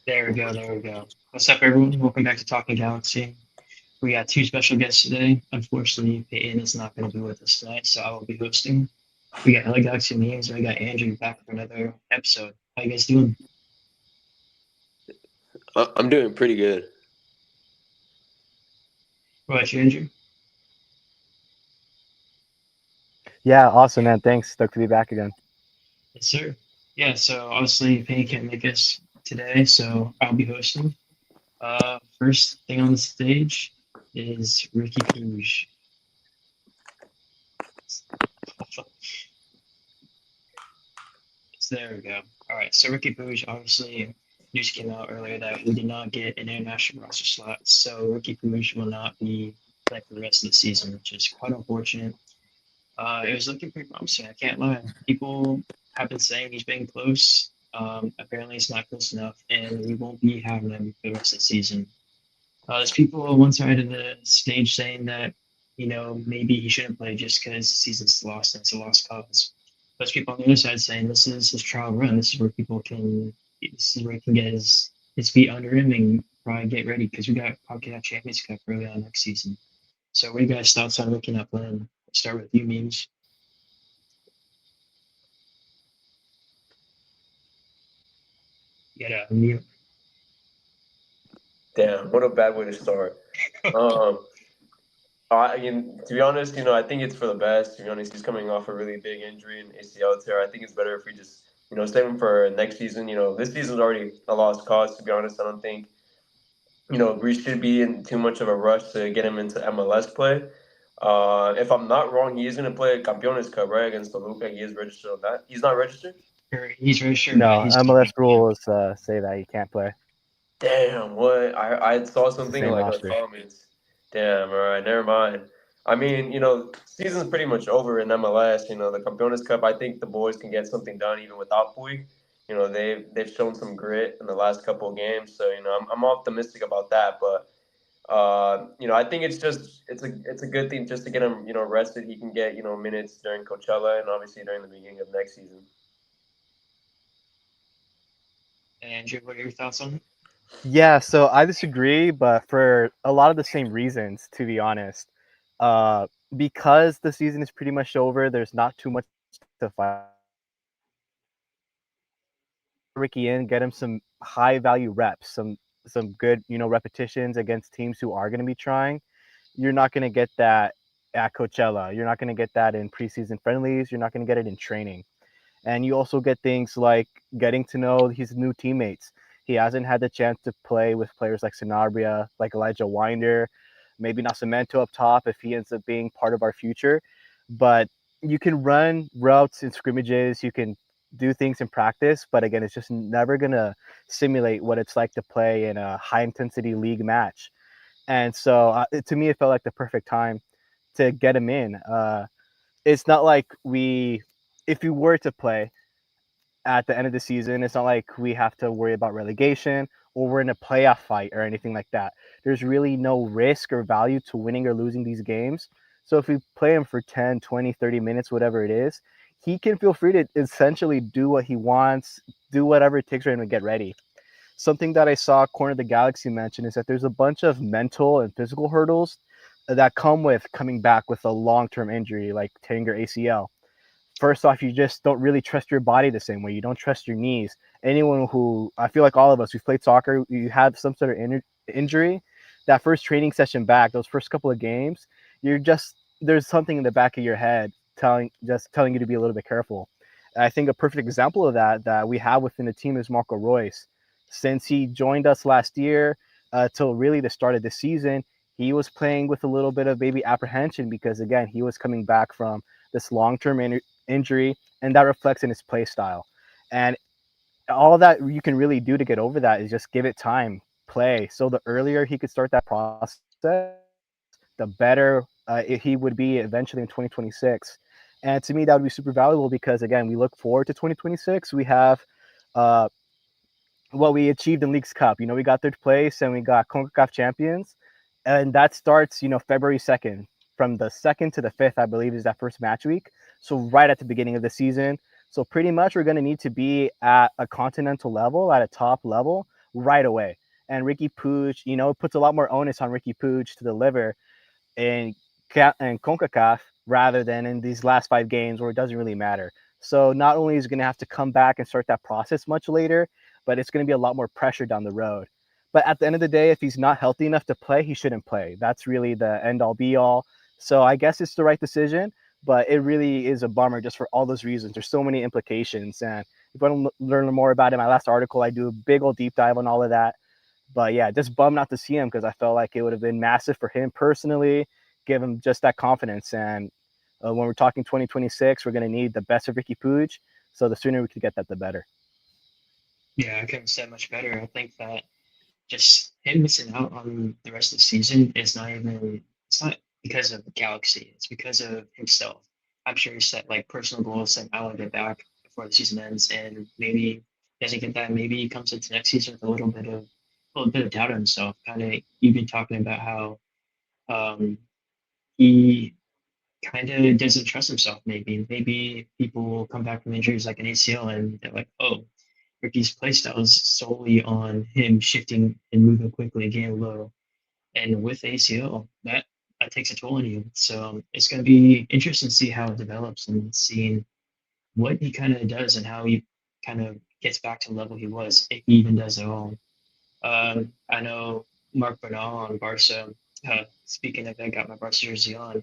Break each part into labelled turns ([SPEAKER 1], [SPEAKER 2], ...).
[SPEAKER 1] There we go. There we go. What's up, everyone? Welcome back to Talking Galaxy. We got two special guests today. Unfortunately, Peyton is not going to be with us tonight, so I will be hosting. We got LA Galaxy Memes, and we got Andrew back for another episode. How you guys doing?
[SPEAKER 2] I'm doing pretty good.
[SPEAKER 1] What about you, Andrew?
[SPEAKER 3] Yeah, awesome, man. Thanks. Stoked to be back again.
[SPEAKER 1] Yes, sir. Yeah, so obviously Peyton can't make us today, so I'll be hosting. First thing on the stage is Riqui Puig. So there we go. All right. So Riqui Puig, obviously, news came out earlier that we did not get an international roster slot. So Riqui Puig will not be playing for the rest of the season, which is quite unfortunate. It was looking pretty promising. I can't lie. People have been saying he's been close. Apparently, it's not close enough, and we won't be having him for the rest of the season. There's people on one side of the stage saying that, maybe he shouldn't play just because the season's lost and it's a lost cause. But there's people on the other side saying this is his trial run. This is where he can get his feet under him and probably get ready because we probably got Champions Cup early on next season. So what are you guys' thoughts on looking at playing? Start with you, memes. You gotta mute.
[SPEAKER 2] Damn, what a bad way to start. Um, to be honest, I think it's for the best. To be honest, he's coming off a really big injury and ACL tear. I think it's better if we just, save him for next season. This season's already a lost cause. To be honest, I don't think, we should be in too much of a rush to get him into MLS play. If I'm not wrong, he is going to play Campeones Cup, right, against Toluca. He is registered on that. He's not registered?
[SPEAKER 1] Or he's really sure, but
[SPEAKER 3] No,
[SPEAKER 1] he's
[SPEAKER 3] MLS
[SPEAKER 1] keeping. Yeah.
[SPEAKER 3] rules say that you can't play
[SPEAKER 2] Damn, what? I saw
[SPEAKER 3] the
[SPEAKER 2] something
[SPEAKER 3] same
[SPEAKER 2] like on the
[SPEAKER 3] roster.
[SPEAKER 2] comments. Damn, all right, never mind. I mean, season's pretty much over in MLS. The Campeones Cup, I think the boys can get something done even without Puig. They've shown some grit in the last couple of games, so I'm optimistic about that. But I think it's a good thing just to get him rested. He can get minutes during Coachella and obviously during the beginning of next season.
[SPEAKER 1] Andrew, what are your thoughts on it?
[SPEAKER 3] Yeah, so I disagree, but for a lot of the same reasons, to be honest. Uh, because the season is pretty much over, there's not too much to fight Ricky in, get him some high value reps, some good, repetitions against teams who are going to be trying. You're not going to get that at Coachella. You're not going to get that in preseason friendlies. You're not going to get it in training. And you also get things like getting to know his new teammates. He hasn't had the chance to play with players like Sanabria, like Elijah Winder, maybe not Cemento up top if he ends up being part of our future. But you can run routes in scrimmages, you can do things in practice, but again, it's just never going to simulate what it's like to play in a high intensity league match. And so to me, it felt like the perfect time to get him in. It's not like if you were to play at the end of the season, it's not like we have to worry about relegation or we're in a playoff fight or anything like that. There's really no risk or value to winning or losing these games. So if we play him for 10, 20, 30 minutes, whatever it is, he can feel free to essentially do what he wants, do whatever it takes for him to get ready. Something that I saw Corner of the Galaxy mention is that there's a bunch of mental and physical hurdles that come with coming back with a long-term injury like tearing your ACL. First off, you just don't really trust your body the same way. You don't trust your knees. Anyone who, I feel like all of us who've played soccer, you have some sort of injury. That first training session back, those first couple of games, there's something in the back of your head telling you to be a little bit careful. And I think a perfect example of that we have within the team is Marco Royce. Since he joined us last year till really the start of the season, he was playing with a little bit of maybe apprehension because again he was coming back from this long-term injury, and that reflects in his play style. And all that you can really do to get over that is just give it time, play. So the earlier he could start that process, the better he would be eventually in 2026. And to me, that would be super valuable because again, we look forward to 2026. We have uh, what we achieved in Leagues Cup. We got third place and we got CONCACAF champions, and that starts February 2nd. From the 2nd to the 5th, I believe, is that first match week. So right at the beginning of the season. So pretty much we're going to need to be at a continental level, at a top level, right away. And Riqui Puig, puts a lot more onus on Riqui Puig to deliver in and CONCACAF rather than in these last 5 games where it doesn't really matter. So not only is he going to have to come back and start that process much later, but it's going to be a lot more pressure down the road. But at the end of the day, if he's not healthy enough to play, he shouldn't play. That's really the end all be all. So I guess it's the right decision, but it really is a bummer just for all those reasons. There's so many implications. And if you want to learn more about it, my last article, I do a big old deep dive on all of that. But yeah, just bummed not to see him because I felt like it would have been massive for him personally, give him just that confidence. And when we're talking 2026, we're going to need the best of Riqui Puig. So the sooner we can get that, the better.
[SPEAKER 1] Yeah, I couldn't say much better. I think that just him missing out on the rest of the season is not even, it's not because of the Galaxy, it's because of himself. I'm sure he set like personal goals saying I want to get back before the season ends, and maybe he doesn't get that. Maybe he comes into next season with a little bit of doubt on himself. Kind of, you've been talking about how um, he kind of doesn't trust himself. Maybe people will come back from injuries like an ACL, and they're like, oh, Ricky's playstyle is solely on him shifting and moving quickly, game low. And with ACL, that takes a toll on you. So it's going to be interesting to see how it develops and seeing what he kind of does and how he kind of gets back to the level he was, if he even does at all. I know Mark Bernal on Barca. Speaking of that, got my Barca jersey on.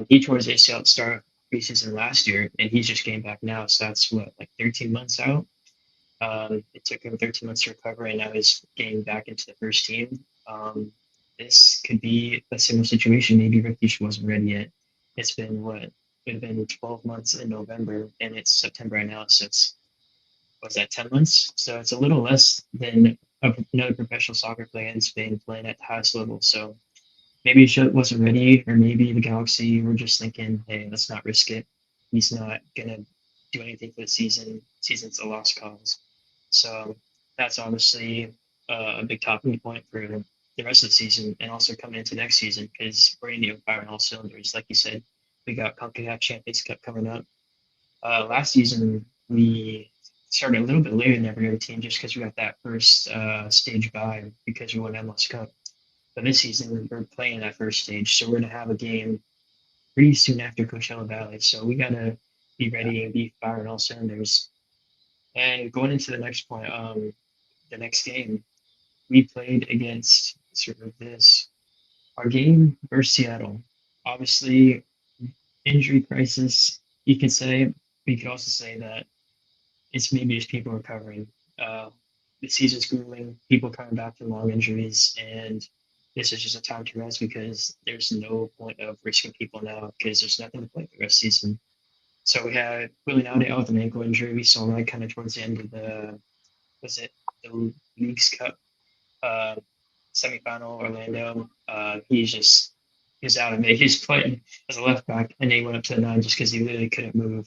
[SPEAKER 1] He tore his ACL at the start of preseason last year, and he's just getting back now. So that's what, like 13 months out. It took him 13 months to recover, and now he's getting back into the first team. This could be a similar situation. Maybe Rikic wasn't ready yet. It's been what? It's been 12 months in November, and it's September right now. So it's, was that 10 months? So it's a little less than another professional soccer player in Spain playing at the highest level. So maybe he wasn't ready, or maybe the Galaxy were just thinking, hey, let's not risk it. He's not gonna do anything for the season. Season's a lost cause. So that's obviously a big talking point for the rest of the season, and also coming into next season because we're going to be firing all cylinders. Like you said, we got CONCACAF Champions Cup coming up. Last season we started a little bit later than every other team just because we got that first stage bye because we won MLS Cup. But this season we're playing that first stage, so we're going to have a game pretty soon after Coachella Valley. So we got to be ready and be firing all cylinders. And going into the next point, the next game, we played against sort of this our game versus Seattle. Obviously, injury crisis. You could say. We could also say that it's maybe just people recovering. Uh, the season's grueling. People coming back from long injuries, and this is just a time to rest because there's no point of risking people now because there's nothing to play for the rest of the season. So we had Willie Nowday out with an ankle injury. We saw that kind of towards the end of was it the League's Cup uh, semifinal Orlando. He's out of it. He's playing as a left back, and he went up to the nine just because he literally couldn't move.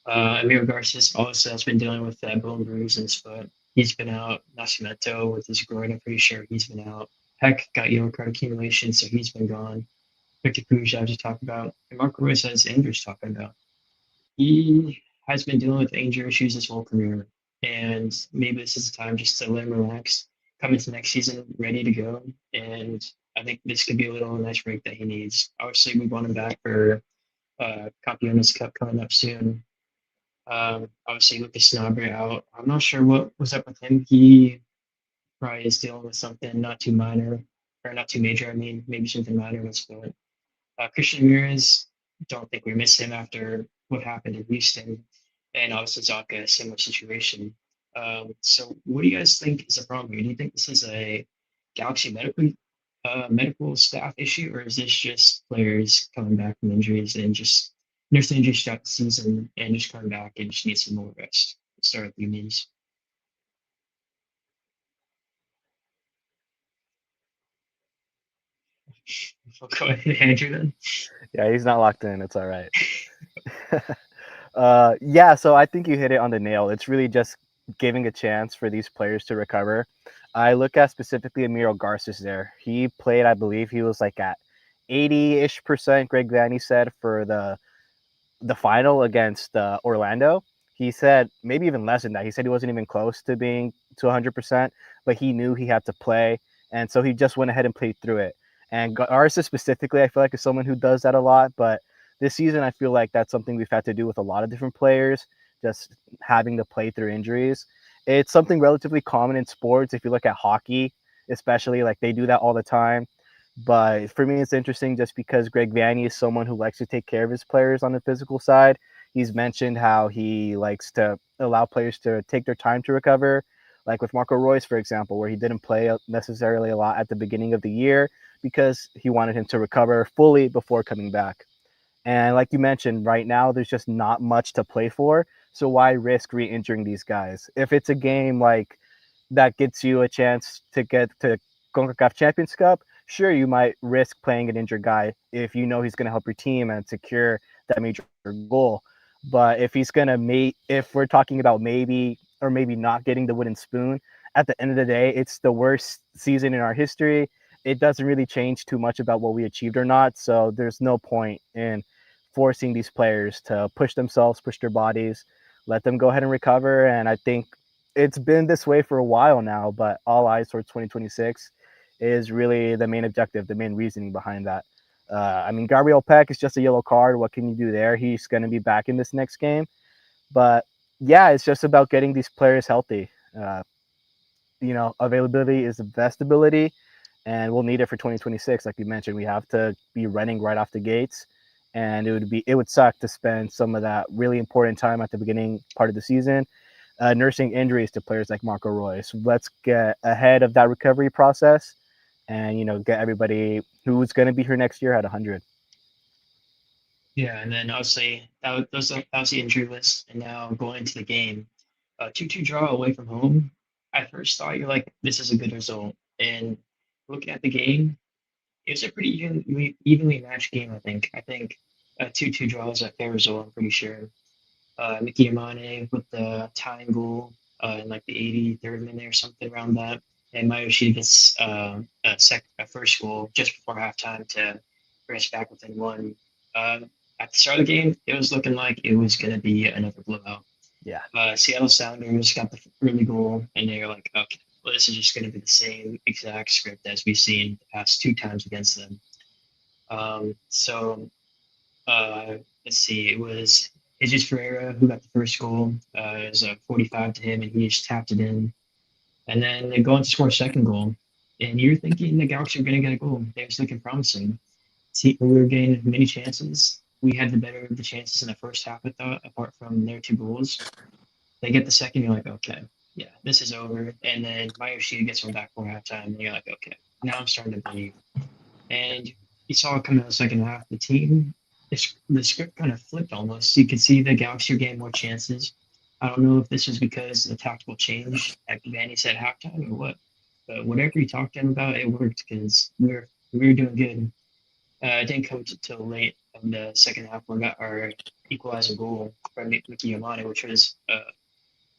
[SPEAKER 1] Amir Garces also has been dealing with that bone bruise in his foot. He's been out. Nascimento with his groin, I'm pretty sure he's been out. Heck got yellow card accumulation, so he's been gone. Riqui Puig, I just talked about. And Marco Royce has Andrews talking about. He has been dealing with anger issues his whole career, and maybe this is the time just to let him relax, come into next season ready to go. And I think this could be a little nice break that he needs. Obviously, we want him back for Campeones Cup coming up soon. Obviously, Lucas Snabry out. I'm not sure what was up with him. He probably is dealing with something not too minor, or not too major. I mean, maybe something minor in his foot. Christian Ramirez, don't think we miss him after what happened in Houston, and obviously Zaka, similar situation. So, what do you guys think is the problem here? Do you think this is a Galaxy medical staff issue, or is this just players coming back from injuries and just nursing injuries throughout the season and just coming back and just need some more rest? Start with you, Means. I'll go ahead, Andrew. Then.
[SPEAKER 3] Yeah, he's not locked in. It's all right. Yeah, so I think you hit it on the nail. It's really just giving a chance for these players to recover. I look at specifically Emilio Garces there. He played, I believe he was like at 80-ish%, Greg Vanny said, for the final against Orlando. he said maybe even less than that. He said he wasn't even close to being to 100%, but he knew he had to play, and so he just went ahead and played through it. And Garza specifically, I feel like is someone who does that a lot. But this season, I feel like that's something we've had to do with a lot of different players, just having to play through injuries. It's something relatively common in sports. If you look at hockey, especially, like they do that all the time. But for me, it's interesting just because Greg Vanney is someone who likes to take care of his players on the physical side. He's mentioned how he likes to allow players to take their time to recover, like with Marco Royce, for example, where he didn't play necessarily a lot at the beginning of the year because he wanted him to recover fully before coming back. And like you mentioned, right now there's just not much to play for. So why risk re-injuring these guys? If it's a game like that gets you a chance to get to CONCACAF Champions Cup, sure, you might risk playing an injured guy if you know he's going to help your team and secure that major goal. But if he's going to if we're talking about maybe or maybe not getting the wooden spoon, at the end of the day, it's the worst season in our history. It doesn't really change too much about what we achieved or not. So there's no point in forcing these players to push themselves, push their bodies, let them go ahead and recover. And I think it's been this way for a while now, but all eyes towards 2026 is really the main objective, the main reasoning behind that. I mean, Gabriel Peck is just a yellow card. What can you do there? He's going to be back in this next game. But yeah, it's just about getting these players healthy. Availability is the best ability, and we'll need it for 2026. Like you mentioned, we have to be running right off the gates, and it would suck to spend some of that really important time at the beginning part of the season nursing injuries to players like Marco Royce. Let's get ahead of that recovery process, and get everybody who's going to be here next year at 100.
[SPEAKER 1] Yeah, and then obviously that was the injury list, and now going into the game, 2-2 draw away from home. At first thought you're like, this is a good result, and looking at the game, it was a pretty evenly matched game. I think a 2-2 draw is a fair result. I'm pretty sure. Mickey Amane with the tying goal in like the 83rd minute or something around that. And Mayoshi gets a first goal just before halftime to bring us back within one. At the start of the game, it was looking like it was going to be another blowout.
[SPEAKER 3] Yeah.
[SPEAKER 1] Seattle Sounders got the early goal, and they're like, okay, well, this is just going to be the same exact script as we've seen the past two times against them. So let's see, it was Jesus Ferreira who got the first goal. It was a 45 to him, and he just tapped it in. And then they go on to score a second goal. And you're thinking the Galaxy are going to get a goal. They was looking promising. See, we were getting many chances. We had the better of the chances in the first half, I thought, apart from their two goals. They get the second, you're like, okay, yeah, this is over. And then Mayoshi gets one back for halftime, and you're like, okay, now I'm starting to believe. And you saw it coming in the second half. The script kind of flipped almost. You could see the Galaxy were getting more chances. I don't know if this was because of the tactical change at Vanny said halftime or what, but whatever you talked to him about, it worked because we were doing good. It didn't come till late in the second half where we got our equalizer goal from Mickey Yamane, which was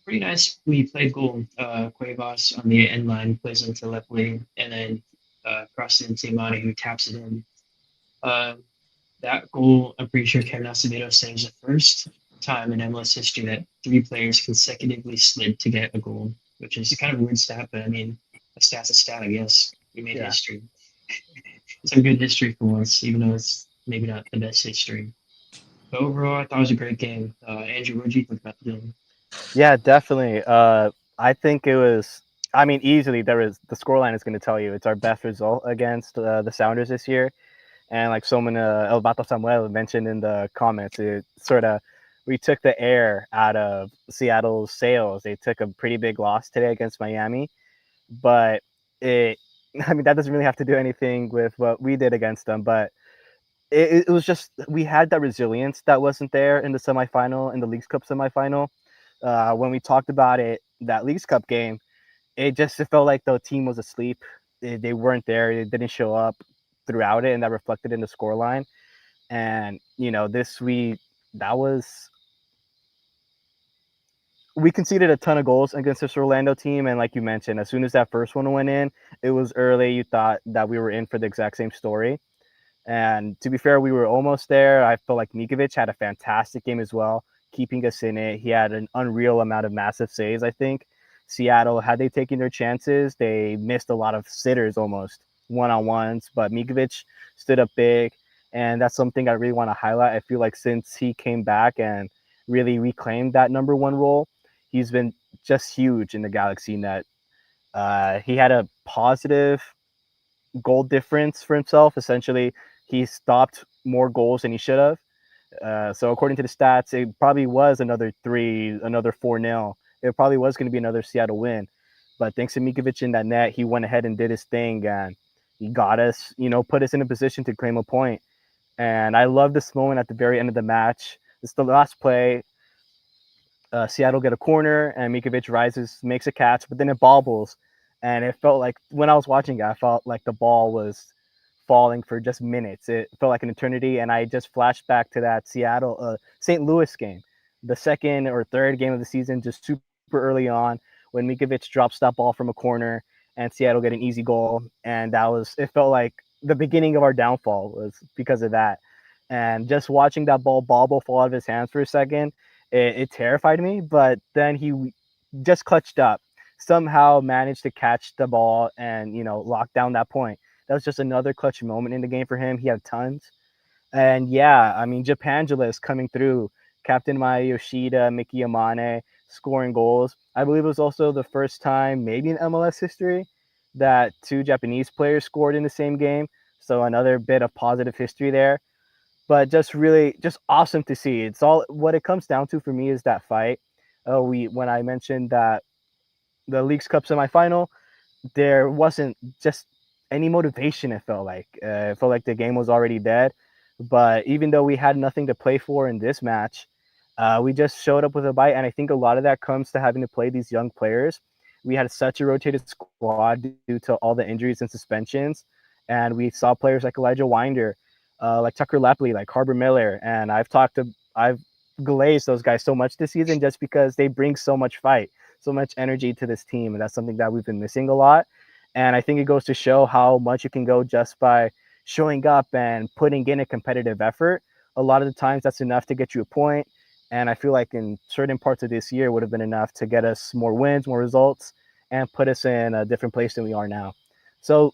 [SPEAKER 1] pretty nice. We played goal. Cuevas on the end line plays into left wing, and then crosses into Yamane who taps it in. Uh, that goal, I'm pretty sure Kevin Acevedo saves the first time in MLS history that three players consecutively slid to get a goal, which is kind of a weird stat, but I mean, a stat's a stat, I guess. We made history. Some good history for once, even though it's maybe not the best history. But overall, I thought it was a great game. Andrew, what did you think about the game?
[SPEAKER 3] Yeah, definitely. I think it was. I mean, easily the scoreline is going to tell you it's our best result against the Sounders this year. And like someone, El Bato Samuel mentioned in the comments, it sort of we took the air out of Seattle's sails. They took a pretty big loss today against Miami, but I mean, that doesn't really have to do anything with what we did against them. But it was just we had that resilience that wasn't there in the semifinal, in the Leagues Cup semifinal. When we talked about it, that Leagues Cup game, it felt like the team was asleep. They weren't there. They didn't show up throughout it, and that reflected in the scoreline. And that was we conceded a ton of goals against this Orlando team, and like you mentioned, as soon as that first one went in, it was early. You thought that we were in for the exact same story. And to be fair, we were almost there. I felt like Mikovic had a fantastic game as well. keeping us in it. He had an unreal amount of massive saves, I think. Seattle, had they taken their chances, they missed a lot of sitters almost, one-on-ones, but Mikovic stood up big, and that's something I really want to highlight. I feel like since he came back and really reclaimed that number one role, he's been just huge in the Galaxy net. He had a positive goal difference for himself. Essentially, he stopped more goals than he should have. So according to the stats, it probably was another 4-0. It probably was going to be another Seattle win. But thanks to Mikovic in that net, he went ahead and did his thing, and he got us, put us in a position to claim a point. And I love this moment at the very end of the match. It's the last play. Seattle get a corner, and Mikovic rises, makes a catch, but then it bobbles. And it felt like, when I was watching it, I felt like the ball was falling for just minutes. It felt like an eternity, and I just flashed back to that St. Louis game, the second or third game of the season, just super early on, when Mikovic drops that ball from a corner and Seattle get an easy goal. And it felt like the beginning of our downfall was because of that. And just watching that ball bobble fall out of his hands for a second, it terrified me. But then he just clutched up, somehow managed to catch the ball and, lock down that point. That was just another clutch moment in the game for him. He had tons. And yeah, I mean, Japangela coming through, Captain Maya Yoshida, Miki Yamane scoring goals. I believe it was also the first time, maybe in MLS history, that two Japanese players scored in the same game. So another bit of positive history there. But just really, just awesome to see. It's all what it comes down to for me is that fight. When I mentioned that the Leagues Cup semifinal, there wasn't just any motivation. It felt like the game was already dead. But even though we had nothing to play for in this match, we just showed up with a bite. And I think a lot of that comes to having to play these young players. We had such a rotated squad due to all the injuries and suspensions. And we saw players like Elijah Winder, like Tucker Lepley, like Harbor Miller. And I've glazed those guys so much this season just because they bring so much fight, so much energy to this team. And that's something that we've been missing a lot. And I think it goes to show how much you can go just by showing up and putting in a competitive effort. A lot of the times that's enough to get you a point. And I feel like in certain parts of this year would have been enough to get us more wins, more results, and put us in a different place than we are now. So,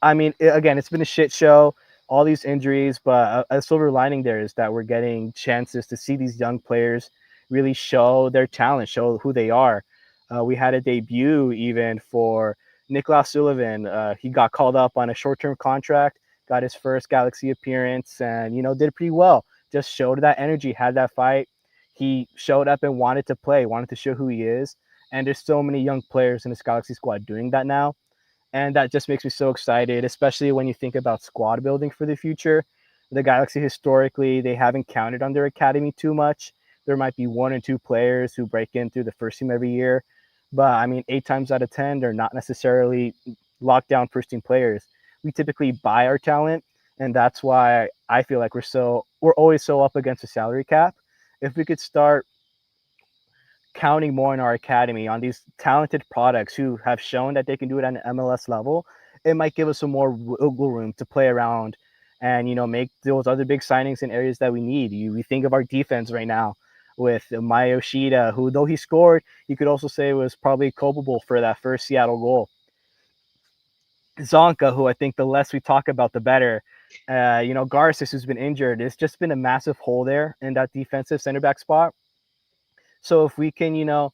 [SPEAKER 3] I mean, again, it's been a shit show, all these injuries, but a silver lining there is that we're getting chances to see these young players really show their talent, show who they are. We had a debut even for Nicolas Sullivan. He got called up on a short-term contract, got his first Galaxy appearance, and did pretty well. Just showed that energy, had that fight. He showed up and wanted to play, wanted to show who he is. And there's so many young players in this Galaxy squad doing that now. And that just makes me so excited, especially when you think about squad building for the future. The Galaxy, historically, they haven't counted on their academy too much. There might be one or two players who break in through the first team every year. But I mean, 8 times out of 10, they're not necessarily lockdown first team players. We typically buy our talent. And that's why I feel like we're always so up against the salary cap. If we could start counting more in our academy on these talented products who have shown that they can do it at an MLS level, it might give us some more wiggle room to play around and make those other big signings in areas that we need. We think of our defense right now with Maya Yoshida, who, though he scored, you could also say was probably culpable for that first Seattle goal. Zonka, who I think the less we talk about, the better. Garces, who's been injured, it's just been a massive hole there in that defensive center back spot. So if we can,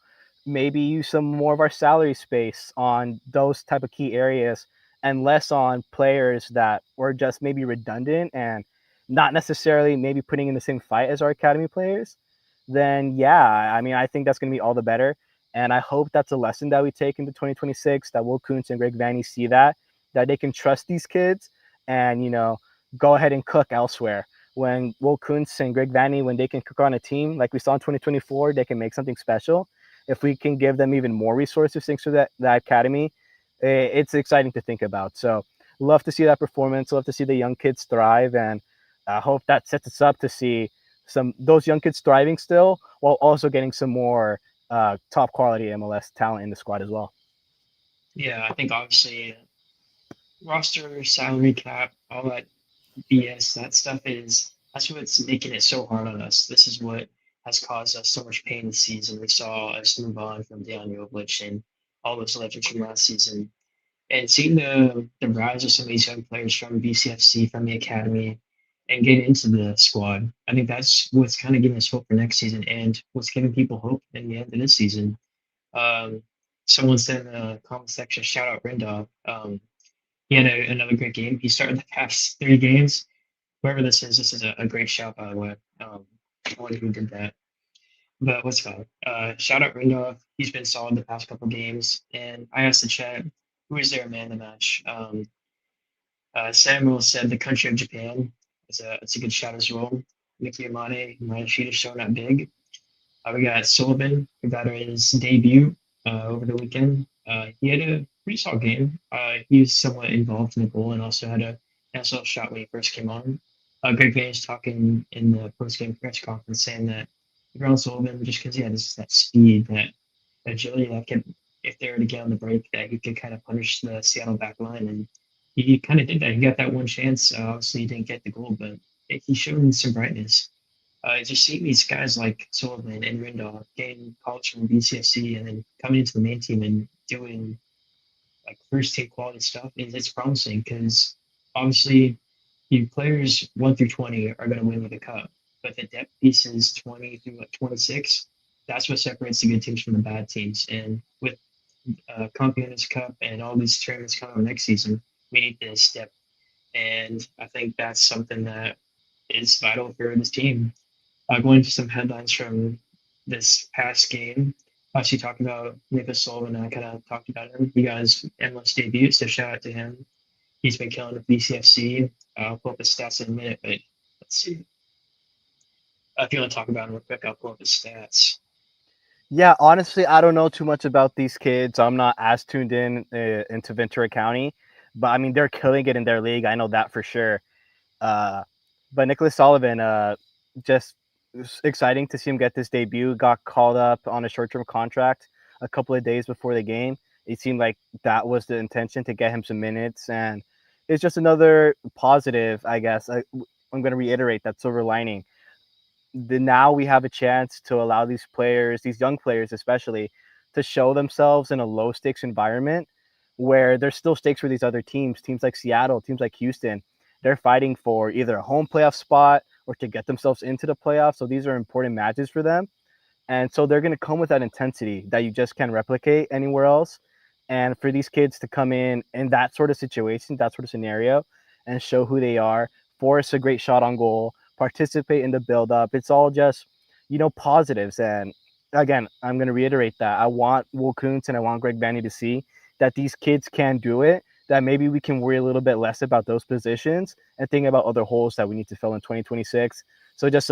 [SPEAKER 3] maybe use some more of our salary space on those type of key areas and less on players that were just maybe redundant and not necessarily maybe putting in the same fight as our academy players, then yeah, I mean, I think that's going to be all the better. And I hope that's a lesson that we take into 2026, that Will Kuntz and Greg Vanney see that they can trust these kids and, go ahead and cook elsewhere. When Will Kuntz and Greg Vanney, when they can cook on a team like we saw in 2024, they can make something special. If we can give them even more resources thanks to that academy, it's exciting to think about. So love to see that performance, love to see the young kids thrive, and I hope that sets us up to see those young kids thriving still, while also getting some more top quality MLS talent in the squad as well.
[SPEAKER 1] Yeah, I think obviously roster, salary cap, all that BS, that stuff that's what's making it so hard on us. This is what has caused us so much pain this season. We saw us move on from Dejan Jovic and all those legends from last season. And seeing the rise of some of these young players from BCFC, from the academy, and get into the squad, I think that's what's kind of giving us hope for next season and what's giving people hope in the end of this season. Um, Someone said in the comment section, shout out Rindov. He had another great game. He started the past 3 games. Whoever this is a great shout, by the way. One who did that. But what's called? Shout out Rindov. He's been solid the past couple games. And I asked the chat, who is their man of the match? Samuel said the country of Japan. It's a good shout as well. Mickey Amane, Mayashita showing up big. We got Sullivan, who got his debut over the weekend. He had a pretty solid game. He was somewhat involved in the goal and also had a nice little shot when he first came on. Greg Van is talking in the post-game press conference saying that Ron Sullivan, just because he had that speed, that agility, that could, if they were to get on the break, that he could kind of punish the Seattle back line. And he kind of did that. He got that one chance. Obviously, he didn't get the goal, but he showed some brightness. Just seeing these guys like Sullivan and Rindolph getting calls from BCFC and then coming into the main team and doing like first team quality stuff, it's promising because obviously you players 1 through 20 are going to win with a cup, but the depth pieces 20 through like 26, that's what separates the good teams from the bad teams. And with Campeones Cup and all these tournaments coming next season, we need this depth, and I think that's something that is vital for this team. Going into some headlines from this past game. Actually, talking about Nicholas Sullivan, I kind of talked about him. He got his MLS debut, so shout out to him. He's been killing with BCFC. I'll pull up his stats in a minute, but let's see. If you want to talk about him real quick, I'll pull up his stats.
[SPEAKER 3] Yeah, honestly, I don't know too much about these kids. I'm not as tuned in into Ventura County, but I mean they're killing it in their league. I know that for sure. Uh, but Nicholas Sullivan, just exciting to see him get this debut. Got called up on a short-term contract a couple of days before the game. It seemed like that was the intention to get him some minutes, and it's just another positive, I guess. I'm going to reiterate that silver lining. Now we have a chance to allow these players, these young players especially, to show themselves in a low stakes environment where there's still stakes for these other teams like Seattle, teams like Houston. They're fighting for either a home playoff spot or to get themselves into the playoffs. So these are important matches for them. And so they're going to come with that intensity that you just can't replicate anywhere else. And for these kids to come in that sort of situation, that sort of scenario, and show who they are, force a great shot on goal, participate in the build up, it's all just, positives. And again, I'm going to reiterate that I want Will Kuntz and I want Greg Vanny to see that these kids can do it, that maybe we can worry a little bit less about those positions and think about other holes that we need to fill in 2026. So just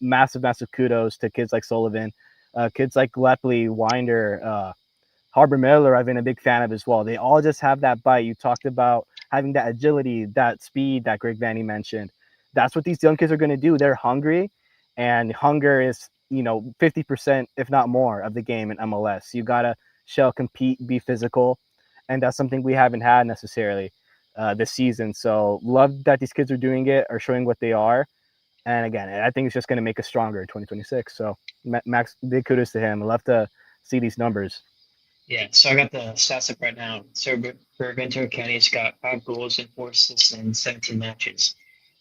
[SPEAKER 3] massive kudos to kids like Sullivan, kids like Lepley, Winder, Harbor Miller. I've been a big fan of as well. They all just have that bite. You talked about having that agility, that speed that Greg Vanny mentioned. That's what these young kids are going to do. They're hungry, and hunger is 50%, if not more, of the game in MLS. You gotta compete, be physical, and that's something we haven't had necessarily this season. So love that these kids are doing it, are showing what they are. And again, I think it's just going to make us stronger in 2026. So Max, big kudos to him. I love to see these numbers.
[SPEAKER 1] Yeah, so I got the stats up right now. So for Ventura County, it's got 5 goals and 4 assists in 17 matches.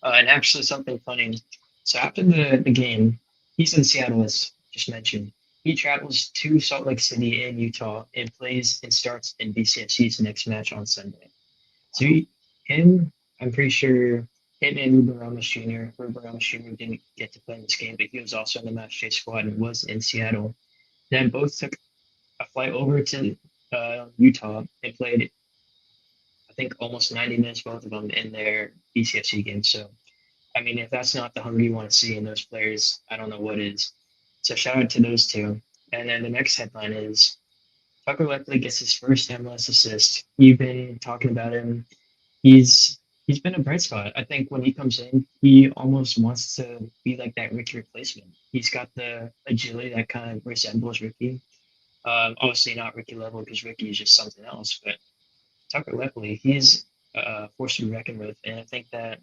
[SPEAKER 1] And actually, something funny. So after the game, he's in Seattle, as just mentioned. He travels to Salt Lake City in Utah and plays and starts in BCFC's next match on Sunday. So him, I'm pretty sure him and Ruben Ramos Jr. Ruben Ramos Jr. didn't get to play in this game, but he was also in the match day squad and was in Seattle. Then both took a flight over to Utah and played, I think, almost 90 minutes, both of them, in their BCFC game. So, I mean, if that's not the hunger you want to see in those players, I don't know what is. So, shout out to those two. And then the next headline is Tucker Lepley gets his first MLS assist. You've been talking about him. He's been a bright spot. I think when he comes in, he almost wants to be like that Ricky replacement. He's got the agility that kind of resembles Ricky. Obviously not Ricky level because Ricky is just something else, but Tucker Lepley, he's a force to be reckoned with, and I think that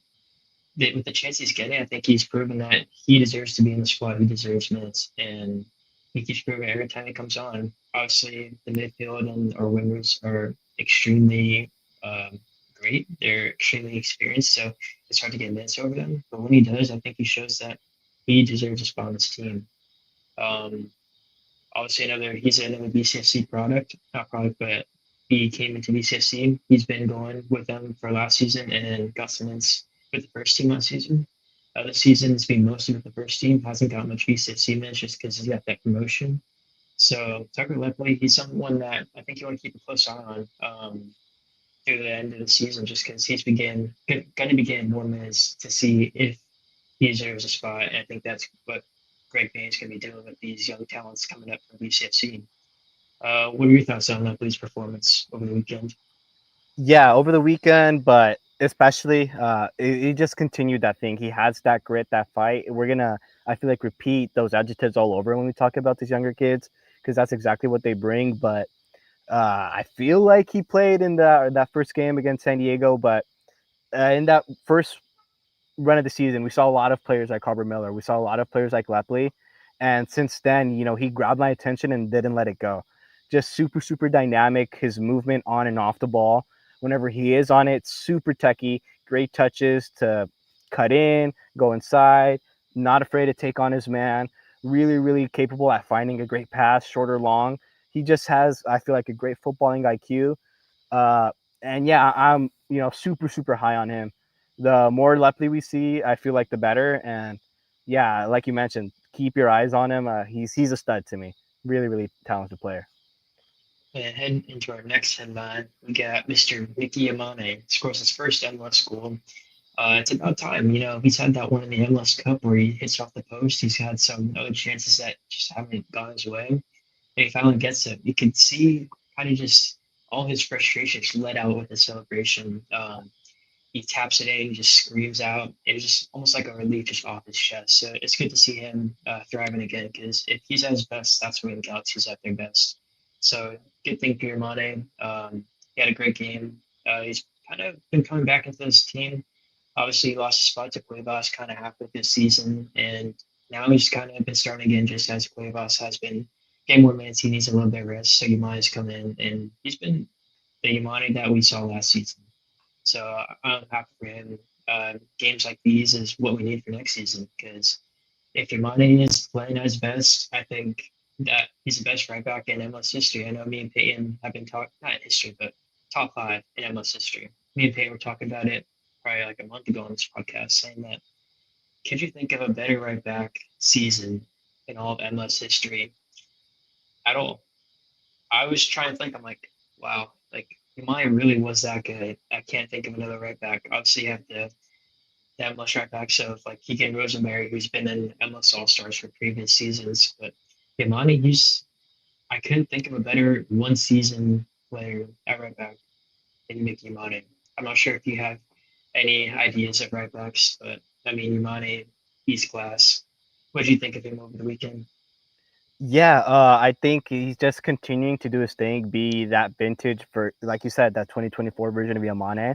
[SPEAKER 1] with the chance he's getting, I think he's proven that he deserves to be in the squad. He deserves minutes, and he keeps proving every time he comes on. Obviously, the midfield and our wingers are extremely um, great. They're extremely experienced, so it's hard to get minutes over them. But when he does, I think he shows that he deserves a spot on this team. Um, Obviously, he's another BCFC product, not product, but he came into BCFC. He's been going with them for last season and then got some minutes with the first team last season. This season has been mostly with the first team. Hasn't got much BCFC minutes just because he got that promotion. So Tucker Lepley, he's someone that I think you want to keep a close eye on through the end of the season, just because he's going to be getting more minutes to see if he deserves a spot. And I think that's what Greg Bain's going to be doing with these young talents coming up from BCFC. What are your thoughts on Lepley's performance over the weekend?
[SPEAKER 3] Yeah, over the weekend, but especially he just continued that thing. He has that grit, that fight. We're gonna, I feel like, repeat those adjectives all over when we talk about these younger kids because that's exactly what they bring. But I feel like he played in that first game against San Diego, but in that first run of the season, we saw a lot of players like Carver Miller. We saw a lot of players like Lepley. And since then, he grabbed my attention and didn't let it go. Just super, super dynamic. His movement on and off the ball, whenever he is on it, super techy, great touches to cut in, go inside, not afraid to take on his man. Really, really capable at finding a great pass, short or long. He just has, I feel like, a great footballing IQ. Uh, and yeah, I'm super super high on him. The more Lepley we see, I feel like the better. And yeah, like you mentioned, keep your eyes on him. He's a stud to me. Really really talented player.
[SPEAKER 1] And heading into our next headline, we got Mr. Mickey Amane scores his first MLS goal. It's about time. He's had that one in the MLS Cup where he hits off the post. He's had some other chances that just haven't gone his way. And he finally gets it. You can see kind of just all his frustrations let out with the celebration. He taps it in, he just screams out. It was just almost like a relief just off his chest. So it's good to see him thriving again because if he's at his best, that's when the Galaxy's at their best. So good thing for Mane. He had a great game. He's kind of been coming back into this team. Obviously, he lost his spot to Cuevas kind of halfway this season, and now he's kind of been starting again just as Cuevas has been getting more minutes. He needs a little bit of rest, so Yamane's come in, and he's been the Yamane that we saw last season. So I'm happy for him. Games like these is what we need for next season because if Yamane is playing at his best, I think that he's the best right back in MLS history. I know me and Peyton have been talking, not history, but top five in MLS history. Me and Peyton were talking about it probably like a month ago on this podcast, saying that could you think of a better right back season in all of MLS history at all? I was trying to think. I'm like, wow, like mine really was that good. I can't think of another right back. Obviously, you have the MLS right back. So if like Keegan Rosenberry, who's been in MLS All Stars for previous seasons, but Yamani, I couldn't think of a better one season player at right back than Mickey Yamani. I'm not sure if you have any ideas of right backs, but I mean Yamani, he's class. What do you think of him over the weekend?
[SPEAKER 3] Yeah, I think he's just continuing to do his thing, be that vintage for, like you said, that 2024 version of Yamane.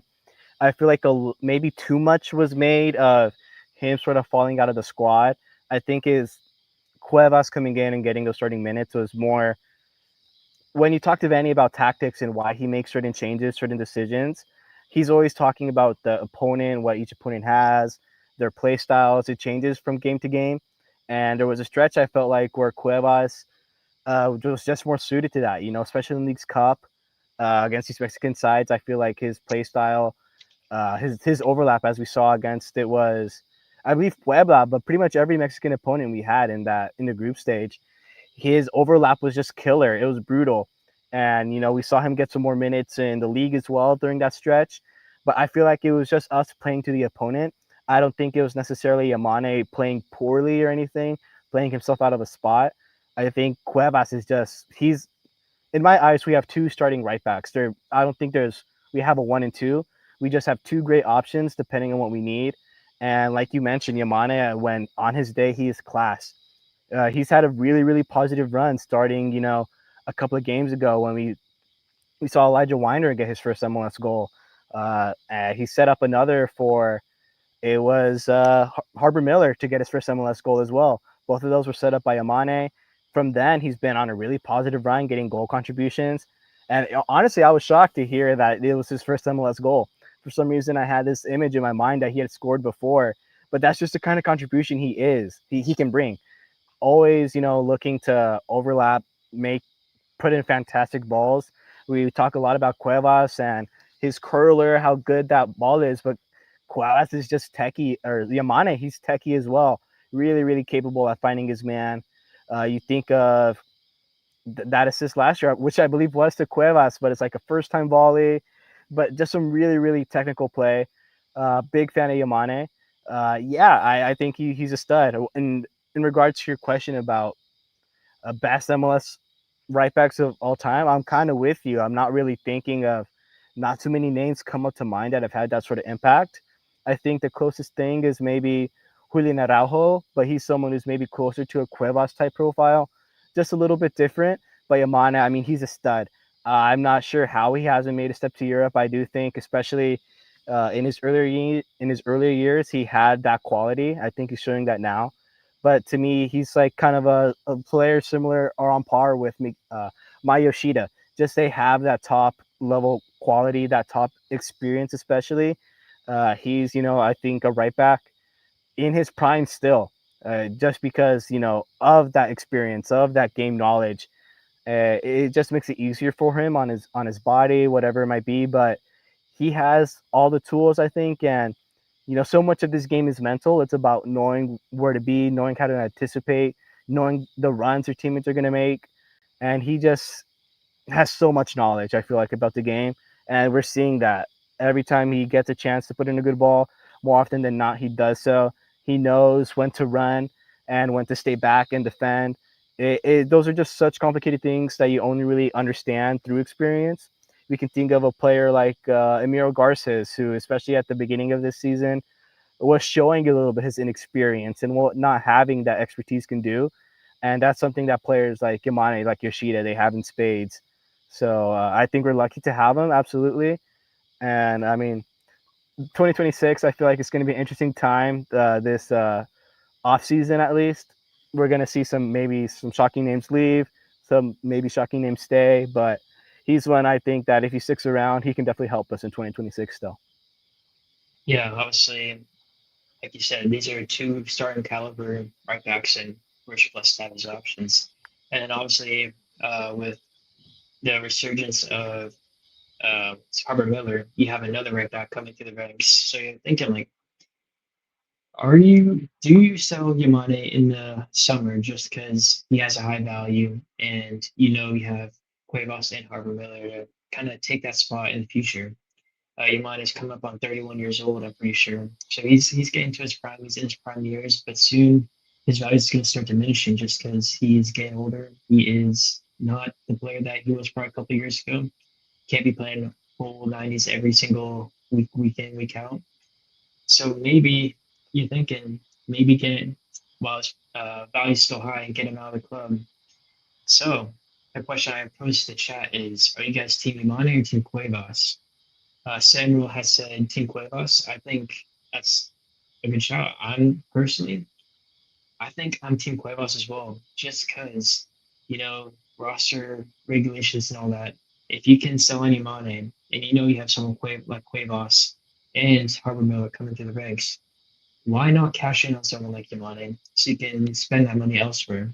[SPEAKER 3] I feel like maybe too much was made of him sort of falling out of the squad. I think his Cuevas coming in and getting those starting minutes was more when you talk to Vanny about tactics and why he makes certain changes, certain decisions. He's always talking about the opponent, what each opponent has, their play styles. It changes from game to game. And there was a stretch I felt like where Cuevas was just more suited to that, especially in League's Cup against these Mexican sides. I feel like his play style, his overlap, as we saw against it was, I believe Puebla, but pretty much every Mexican opponent we had in the group stage, his overlap was just killer. It was brutal, and we saw him get some more minutes in the league as well during that stretch. But I feel like it was just us playing to the opponent. I don't think it was necessarily Amane playing poorly or anything, playing himself out of a spot. I think Cuevas is just he's in my eyes, we have two starting right backs. I don't think we have a one and two. We just have two great options depending on what we need. And like you mentioned, Yamane, when on his day, he is class. He's had a really, really positive run starting, a couple of games ago when we saw Elijah Weiner get his first MLS goal. He set up another for it was Harbor Miller to get his first MLS goal as well. Both of those were set up by Yamane. From then, he's been on a really positive run, getting goal contributions. And honestly, I was shocked to hear that it was his first MLS goal. For some reason, I had this image in my mind that he had scored before, but that's just the kind of contribution he is. He can bring. Always, looking to overlap, make put in fantastic balls. We talk a lot about Cuevas and his curler, how good that ball is, but Cuevas is just techie, or Yamane, he's techie as well. Really, really capable at finding his man. You think of that assist last year, which I believe was to Cuevas, but it's like a first time volley, but just some really, really technical play. Big fan of Yamane. Yeah, I think he's a stud. And in regards to your question about best MLS right backs of all time, I'm kind of with you. I'm not really thinking of not too many names come up to mind that have had that sort of impact. I think the closest thing is maybe Julian Araujo, but he's someone who's maybe closer to a Cuevas type profile, just a little bit different. But Yamane, I mean, he's a stud. I'm not sure how he hasn't made a step to Europe. I do think, especially in his earlier years, he had that quality. I think he's showing that now. But to me, he's like kind of a player similar or on par with me, Mai Yoshida. Just they have that top level quality, that top experience, especially. He's, I think a right back in his prime still, just because, of that experience, of that game knowledge. It just makes it easier for him on his body, whatever it might be. But he has all the tools, I think, and so much of this game is mental. It's about knowing where to be, knowing how to anticipate, knowing the runs your teammates are going to make, and he just has so much knowledge. I feel like about the game, and we're seeing that every time he gets a chance to put in a good ball. More often than not, he does so. He knows when to run and when to stay back and defend. Those are just such complicated things that you only really understand through experience. We can think of a player like Emiro Garces, who, especially at the beginning of this season, was showing a little bit his inexperience and what not having that expertise can do. And that's something that players like Yamane, like Yoshida, they have in spades. So I think we're lucky to have him, absolutely. And I mean, 2026, I feel like it's going to be an interesting time. This off season, at least, we're going to see maybe some shocking names leave, some maybe shocking names stay. But he's one I think that if he sticks around, he can definitely help us in 2026 still.
[SPEAKER 1] Yeah, obviously, like you said, these are two starting caliber right backs, and we're blessed to have as options. And then obviously, with the resurgence of Harbor Miller, you have another right back coming through the ranks. So you're thinking like, do you sell Yamane in the summer just because he has a high value and you have Cuevas and Harbor Miller to kind of take that spot in the future? Yamane has come up on 31 years old, I'm pretty sure. So he's getting to his prime. He's in his prime years, but soon his value is going to start diminishing just because he's getting older. He is not the player that he was probably a couple of years ago. Can't be playing full 90s every single week in, week out. So maybe you're thinking maybe get while his value's still high and get him out of the club. So the question I posed to the chat is: are you guys Team Imane or Team Cuevas? Samuel has said Team Cuevas. I think that's a good shout. I think I'm Team Cuevas as well, just because, roster regulations and all that. If you can sell any Mane and you have someone like Cuevas and Harbor Miller coming through the ranks, why not cash in on someone like Yamane so you can spend that money elsewhere?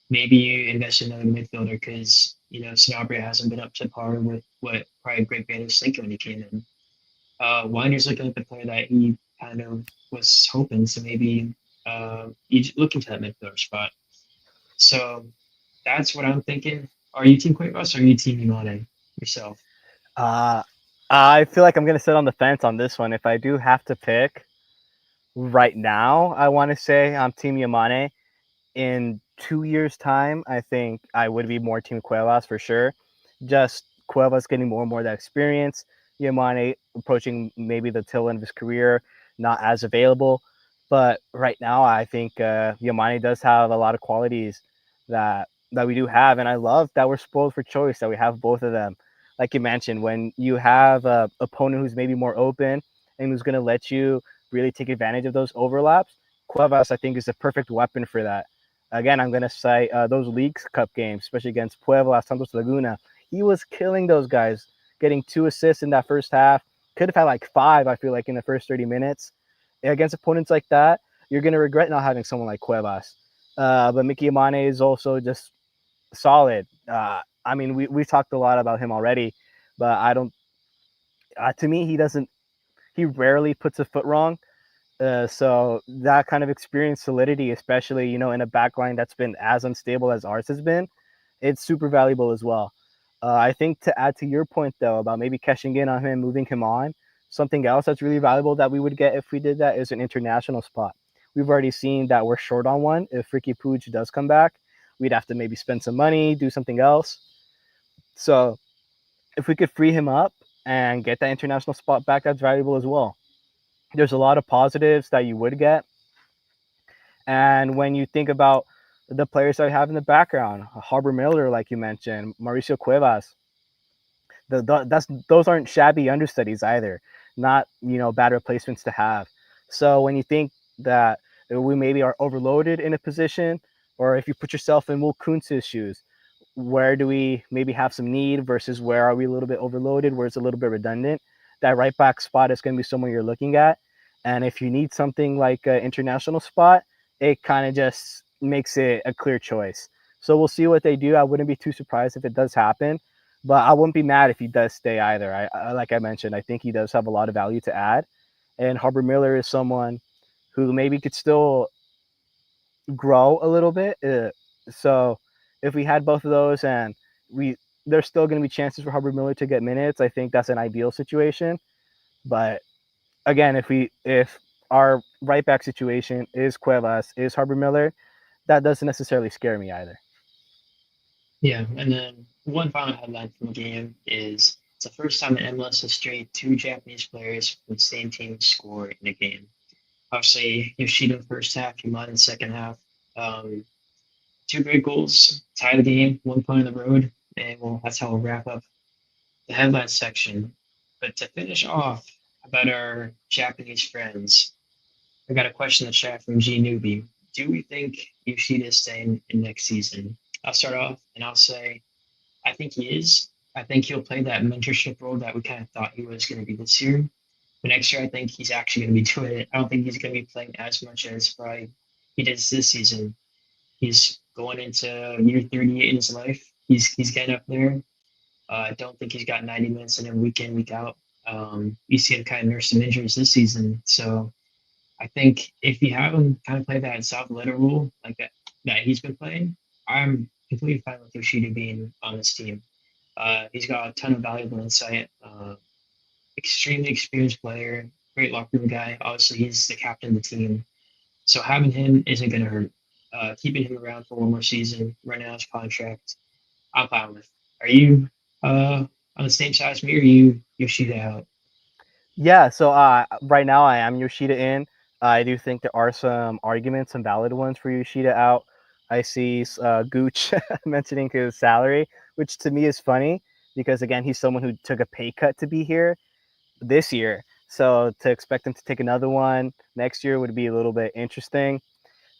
[SPEAKER 1] Maybe you invest in another midfielder because, Sanabria hasn't been up to par with what probably Greg Van was thinking when he came in. Winder's looking at the player that he kind of was hoping, so maybe you look into that midfielder spot. So that's what I'm thinking. Are you Team Cuevas or are you Team Imane yourself?
[SPEAKER 3] Uh, I feel like I'm going to sit on the fence on this one. If I do have to pick right now, I want to say I'm Team Yamane. In 2 years' time, I think I would be more Team Cuevas for sure. Just Cuevas getting more and more of that experience. Yamane approaching maybe the tail end of his career, not as available. But right now, I think Yamane does have a lot of qualities that we do have, and I love that we're spoiled for choice that we have both of them. Like you mentioned, when you have a opponent who's maybe more open and who's going to let you really take advantage of those overlaps. Cuevas, I think, is a perfect weapon for that. Again, I'm going to say those Leagues Cup games, especially against Puebla, Santos Laguna. He was killing those guys, getting 2 assists in that first half. Could have had like 5, I feel like, in the first 30 minutes. Against opponents like that, you're going to regret not having someone like Cuevas. But Mickey Amane is also just solid. I mean, we talked a lot about him already, but I don't. To me, he doesn't. He rarely puts a foot wrong. So that kind of experience solidity, especially in a backline that's been as unstable as ours has been, it's super valuable as well. I think to add to your point though about maybe cashing in on him, moving him on, something else that's really valuable that we would get if we did that is an international spot. We've already seen that we're short on one. If Riqui Puig does come back, we'd have to maybe spend some money, do something else. So if we could free him up and get that international spot back, that's valuable as well. There's a lot of positives that you would get. And when you think about the players that we have in the background, Harbor Miller, like you mentioned, Mauricio Cuevas, those aren't shabby understudies either. Not bad replacements to have. So when you think that we maybe are overloaded in a position, or if you put yourself in Will Kuntz's shoes, where do we maybe have some need versus where are we a little bit overloaded, where it's a little bit redundant? That right back spot is going to be somewhere you're looking at. And if you need something like an international spot, it kind of just makes it a clear choice. So we'll see what they do. I wouldn't be too surprised if it does happen, but I wouldn't be mad if he does stay either. I like I mentioned, I think he does have a lot of value to add. And Harbor Miller is someone who maybe could still grow a little bit. So if we had both of those and there's still going to be chances for Harbor Miller to get minutes, I think that's an ideal situation. But again, if our right back situation is Cuevas, is Harbor Miller, that doesn't necessarily scare me either.
[SPEAKER 1] Yeah, and then one final headline from the game is it's the first time in MLS history 2 Japanese players from the same team score in a game. Obviously, Yoshida in the first half, Yamada in the second half. Um, 2 great goals, tie the game, 1 point on the road, and well, that's how we'll wrap up the headline section. But to finish off about our Japanese friends, I got a question in the chat from G Newbie. Do we think Yoshida is staying in next season? I'll start off and I'll say I think he is. I think he'll play that mentorship role that we kind of thought he was going to be this year. But next year, I think he's actually going to be doing it. I don't think he's going to be playing as much as probably he did this season. He's going into year 38 in his life. He's getting up there. I don't think he's got 90 minutes in him week in, week out. You see him kind of nurse some injuries this season. So I think if you have him kind of play that soft letter rule like that he's been playing, I'm completely fine with Yoshida being on this team. He's got a ton of valuable insight. Extremely experienced player, great locker room guy. Obviously, he's the captain of the team. So having him isn't going to hurt. Keeping him around for one more season, running out his contract, I'm fine with. Are you on the same side as me, or you Yoshida out?
[SPEAKER 3] Yeah, so right now I am Yoshida in. I do think there are some arguments, some valid ones for Yoshida out. I see Gooch mentioning his salary, which to me is funny because, again, he's someone who took a pay cut to be here this year. So to expect him to take another one next year would be a little bit interesting.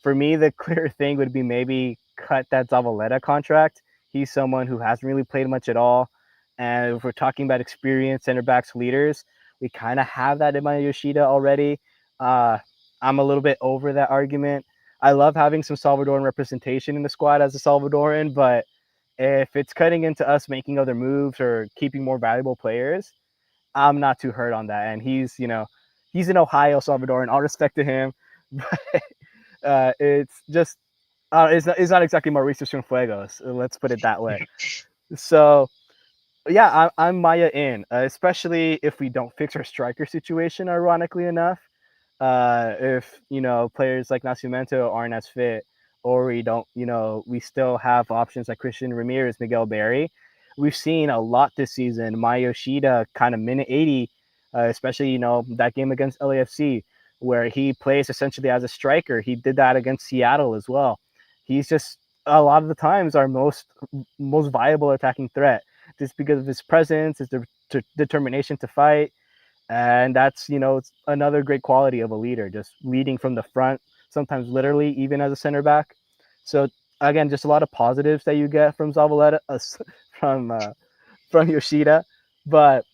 [SPEAKER 3] For me, the clear thing would be maybe cut that Zavaleta contract. He's someone who hasn't really played much at all. And if we're talking about experienced center backs leaders, we kind of have that in my Yoshida already. I'm a little bit over that argument. I love having some Salvadoran representation in the squad as a Salvadoran, but if it's cutting into us making other moves or keeping more valuable players, I'm not too hurt on that. And he's an Ohio Salvadoran. All respect to him, but it's just it's not exactly Mauricio Cienfuegos. Let's put it that way. So yeah, I'm Maya in, especially if we don't fix our striker situation. Ironically enough, if players like Nascimento aren't as fit, or we don't, we still have options like Christian Ramirez, Miguel Berry. We've seen a lot this season. Maya Yoshida kind of minute 80, especially that game against LAFC where he plays essentially as a striker. He did that against Seattle as well. He's just a lot of the times our most viable attacking threat just because of his presence, his determination to fight. And that's, it's another great quality of a leader, just leading from the front, sometimes literally, even as a center back. So again, just a lot of positives that you get from Zavaleta, from from Yoshida. But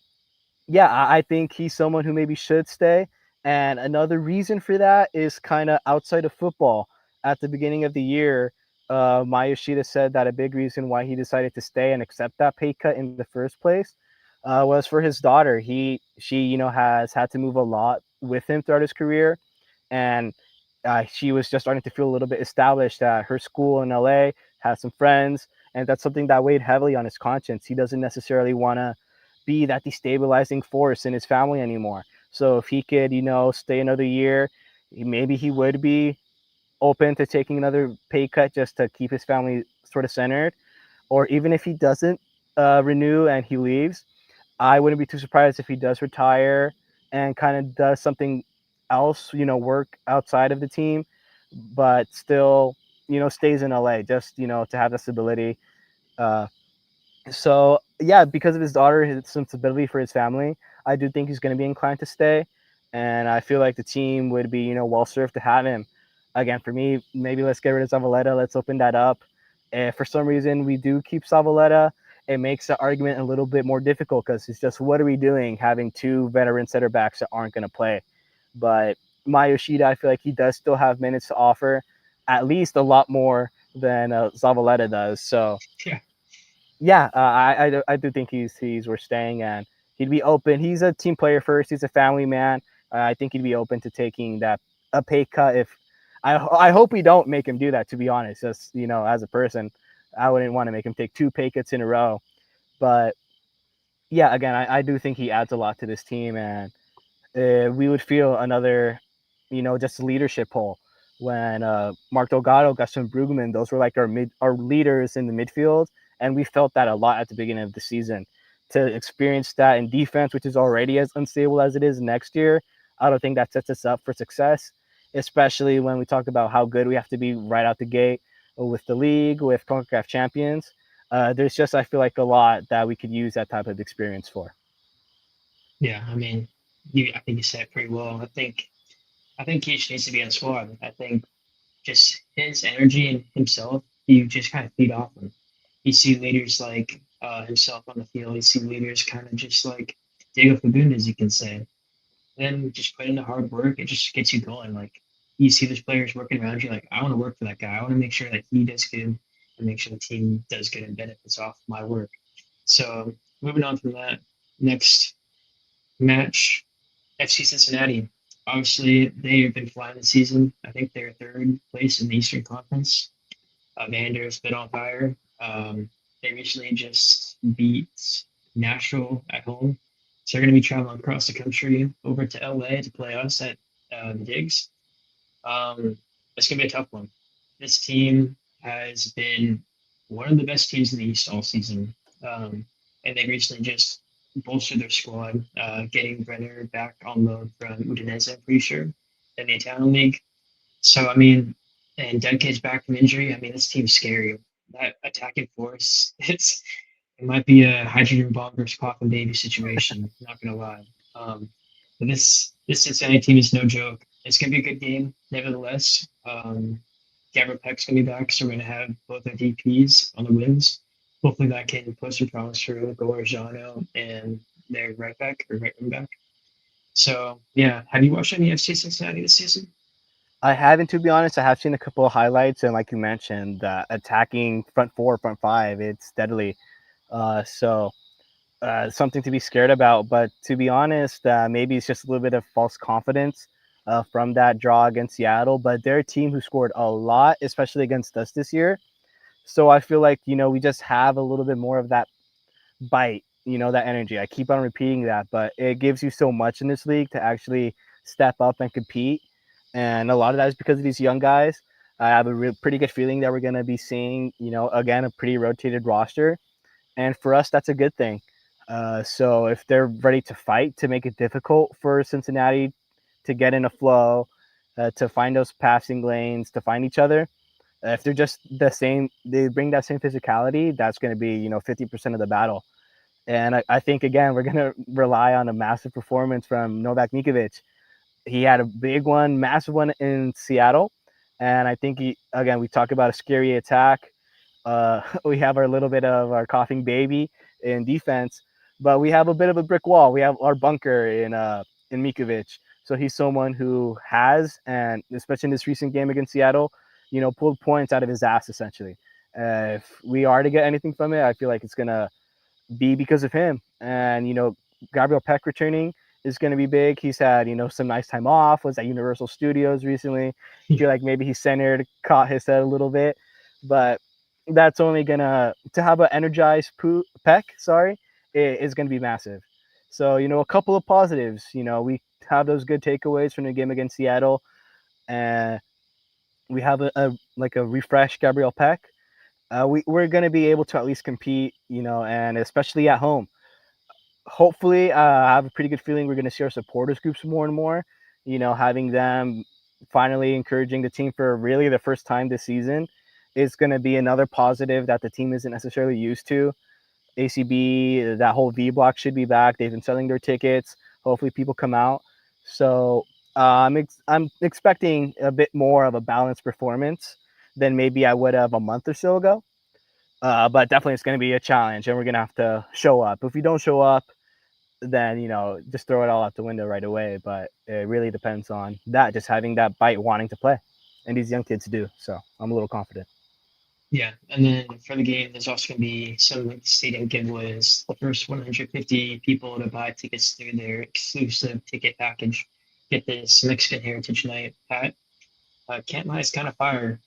[SPEAKER 3] yeah, I think he's someone who maybe should stay. And another reason for that is kind of outside of football. At the beginning of the year, Maya Yoshida said that a big reason why he decided to stay and accept that pay cut in the first place was for his daughter. She, has had to move a lot with him throughout his career, and she was just starting to feel a little bit established at her school in LA, has some friends, and that's something that weighed heavily on his conscience. He doesn't necessarily want to be that destabilizing force in his family anymore. So if he could, stay another year, maybe he would be open to taking another pay cut just to keep his family sort of centered. Or even if he doesn't renew and he leaves, I wouldn't be too surprised if he does retire and kind of does something else, work outside of the team, but still, stays in LA just, to have the stability. Uh, so yeah, because of his daughter, his sensibility for his family, I do think he's going to be inclined to stay, and I feel like the team would be, well served to have him. Again, for me, maybe let's get rid of Zavaleta. Let's open that up. If for some reason we do keep Zavaleta, it makes the argument a little bit more difficult because it's just what are we doing having two veteran center backs that aren't going to play? But Mayoshida, I feel like he does still have minutes to offer, at least a lot more than Zavaleta does. So
[SPEAKER 1] Yeah.
[SPEAKER 3] yeah, I do think he's worth staying, and he'd be open. He's a team player first. He's a family man. I think he'd be open to taking that a pay cut. If I hope we don't make him do that. To be honest, just as a person, I wouldn't want to make him take two pay cuts in a row. But yeah, again, I do think he adds a lot to this team, and we would feel another, just leadership hole when Mark Delgado, Gaston Brugman, those were like our leaders in the midfield, and we felt that a lot at the beginning of the season. To experience that in defense, which is already as unstable as it is next year, I don't think that sets us up for success, especially when we talk about how good we have to be right out the gate with the league, with CONCACAF champions. There's just, I feel like, a lot that we could use that type of experience for.
[SPEAKER 1] Yeah, I mean, I think you said it pretty well. I think he just needs to be on the squad. I think just his energy and himself, you just kind of feed off him. You see leaders like himself on the field. You see leaders kind of just like Diego Fagundes, you can say. Then just put in the hard work. It just gets you going. Like you see those players working around you. Like I want to work for that guy. I want to make sure that he does good and make sure the team does good and benefits off my work. So moving on from that, next match, FC Cincinnati. Obviously, they've been flying this season. I think they're third place in the Eastern Conference. Vander's been on fire. They recently just beat Nashville at home. So they're going to be traveling across the country over to LA to play us at the Digs. It's going to be a tough one. This team has been one of the best teams in the East all season. And they recently just bolstered their squad, getting Brenner back on loan from Udinese, I'm pretty sure, in the Italian league. So, I mean, and Duncan's back from injury. I mean, this team's scary. That attacking force, it might be a hydrogen bomb versus coffin baby situation. Not gonna lie. But this Cincinnati team is no joke. It's gonna be a good game, nevertheless. Gabriel Peck's gonna be back, so we're gonna have both our DPS on the wings. Hopefully, that can put some promise through Gorgiano and their right back or right wing back. So, yeah, have you watched any FC Cincinnati this season?
[SPEAKER 3] I haven't, to be honest. I have seen a couple of highlights, and like you mentioned, attacking front four, front five, it's deadly. So something to be scared about. But to be honest, maybe it's just a little bit of false confidence from that draw against Seattle. But they're a team who scored a lot, especially against us this year. So I feel like we just have a little bit more of that bite, that energy. I keep on repeating that, but it gives you so much in this league to actually step up and compete. And a lot of that is because of these young guys. I have a pretty good feeling that we're going to be seeing, again, a pretty rotated roster. And for us, that's a good thing. So if they're ready to fight to make it difficult for Cincinnati to get in a flow, to find those passing lanes, to find each other, if they're just the same, they bring that same physicality, that's going to be 50% of the battle. And I think, again, we're going to rely on a massive performance from Novak Mikovic. He had a big one, massive one in Seattle. And I think, again, we talk about a scary attack. We have our little bit of our coughing baby in defense, but we have a bit of a brick wall. We have our bunker in Mikovic. So he's someone who has, and especially in this recent game against Seattle, pulled points out of his ass, essentially. If we are to get anything from it, I feel like it's going to be because of him. And, Gabriel Peck returning is going to be big. He's had, some nice time off, was at Universal Studios recently. I feel like maybe he's centered, caught his head a little bit, but that's only going to have an energized Peck, is going to be massive. So, a couple of positives, we have those good takeaways from the game against Seattle, and we have a refreshed Gabriel Peck. We're going to be able to at least compete, and especially at home. Hopefully, I have a pretty good feeling we're going to see our supporters groups more and more, having them finally encouraging the team for really the first time this season is going to be another positive that the team isn't necessarily used to. ACB, that whole V block should be back. They've been selling their tickets. Hopefully people come out. So I'm expecting a bit more of a balanced performance than maybe I would have a month or so ago. But definitely it's going to be a challenge, and we're going to have to show up. If we don't show up, then, just throw it all out the window right away. But it really depends on that, just having that bite, wanting to play. And these young kids do. So I'm a little confident.
[SPEAKER 1] Yeah, and then for the game, there's also going to be some stadium giveaways. The first 150 people to buy tickets through their exclusive ticket package get this Mexican Heritage Night hat. Can't lie, it's kind of fire.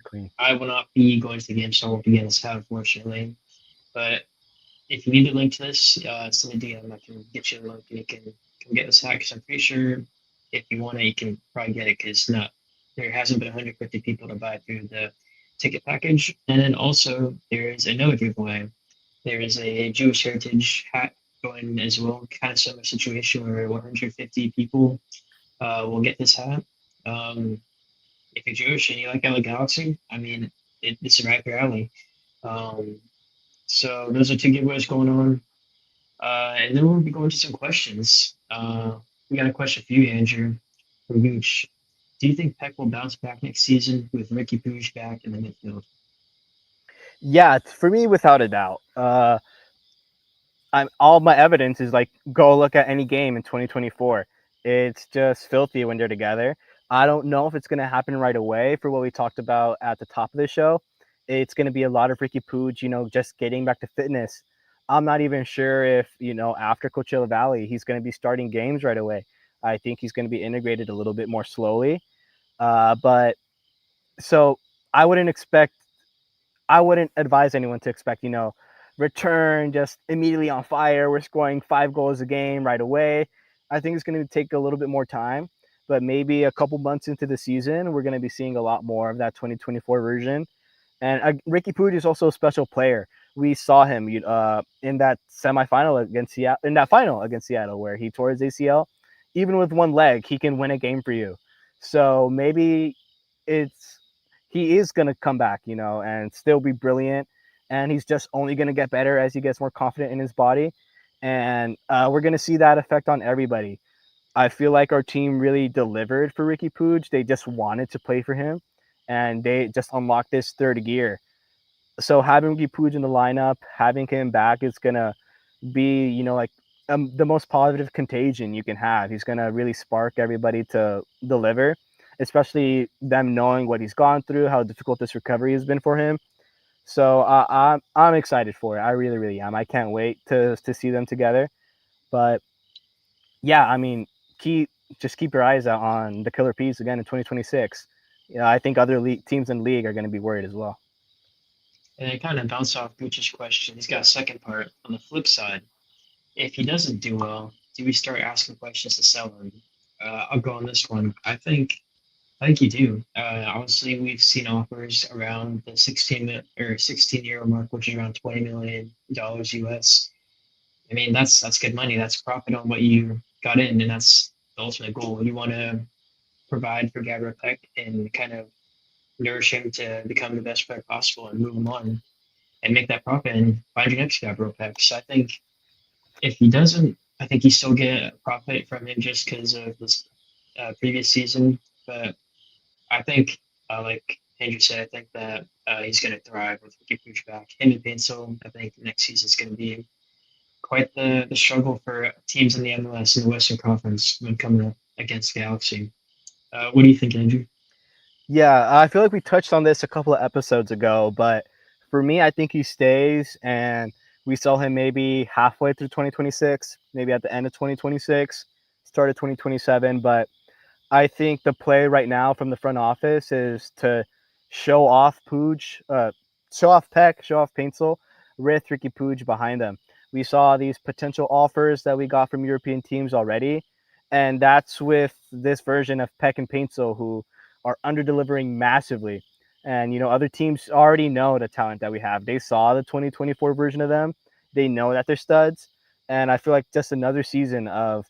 [SPEAKER 3] Clean.
[SPEAKER 1] I will not be going to the game, so I won't be getting this hat, unfortunately. But if you need a link to this, send a DM. I can get you a link and you can come get this hat, because I'm pretty sure if you want it, you can probably get it, because there hasn't been 150 people to buy through the ticket package. And then also there is another giveaway. There is a Jewish Heritage hat going as well, kind of similar situation where 150 people will get this hat. If you're Jewish and you like LA Galaxy, I mean, it's right up your alley. Um, so those are two giveaways going on. And then we'll be going to some questions. We got a question for you, Andrew, from Gooch. Do you think Peck will bounce back next season with Riqui Puig back in the midfield?
[SPEAKER 3] Yeah, for me, without a doubt. All my evidence is like, go look at any game in 2024. It's just filthy when they're together. I don't know if it's going to happen right away for what we talked about at the top of the show. It's going to be a lot of Riqui Puig, just getting back to fitness. I'm not even sure if, after Coachella Valley, he's going to be starting games right away. I think he's going to be integrated a little bit more slowly. But so I wouldn't advise anyone to expect, return just immediately on fire. We're scoring 5 goals a game right away. I think it's going to take a little bit more time, but maybe a couple months into the season, we're going to be seeing a lot more of that 2024 version. And Riqui Puig is also a special player. We saw him in that semifinal against Seattle, in that final against Seattle, where he tore his ACL. Even with one leg, he can win a game for you. So maybe he is going to come back, and still be brilliant. And he's just only going to get better as he gets more confident in his body. And we're going to see that effect on everybody. I feel like our team really delivered for Riqui Puig. They just wanted to play for him, and they just unlocked this third gear. So having Riqui Puig in the lineup, having him back is going to be, the most positive contagion you can have. He's going to really spark everybody to deliver, especially them knowing what he's gone through, how difficult this recovery has been for him. So I'm excited for it. I really, really am. I can't wait to see them together. But yeah, I mean, just keep your eyes out on the Killer Peas again in 2026. I think other teams in the league are going to be worried as well.
[SPEAKER 1] And it kind of bounce off Gooch's question. He's got a second part. On the flip side, if he doesn't do well, do we start asking questions to sell him? I'll go on this one. I think you do. Obviously, we've seen offers around the 16-year mark, which is around $20 million US. I mean, that's good money. That's profit on what you got in, and that's the ultimate goal. You want to provide for Gabriel Peck and kind of nourish him to become the best player possible and move him on and make that profit and find your next Gabriel Peck. So I think if he doesn't, I think he still get a profit from him just because of this previous season. But I think, like Andrew said, I think that he's going to thrive with Riqui Puig back. Him and Pencil, I think next season is going to be quite the struggle for teams in the MLS in the Western Conference when coming up against Galaxy. What do you think, Andrew?
[SPEAKER 3] Yeah, I feel like we touched on this a couple of episodes ago, but for me, I think he stays, and we sell him maybe halfway through 2026, maybe at the end of 2026, start of 2027. But I think the play right now from the front office is to show off Puig, show off Peck, show off Paintsel with Riqui Puig behind them. We saw these potential offers that we got from European teams already, and that's with this version of Peck and Paintsel who are under delivering massively. And other teams already know the talent that we have. They saw the 2024 version of them. They know that they're studs, and I feel like just another season of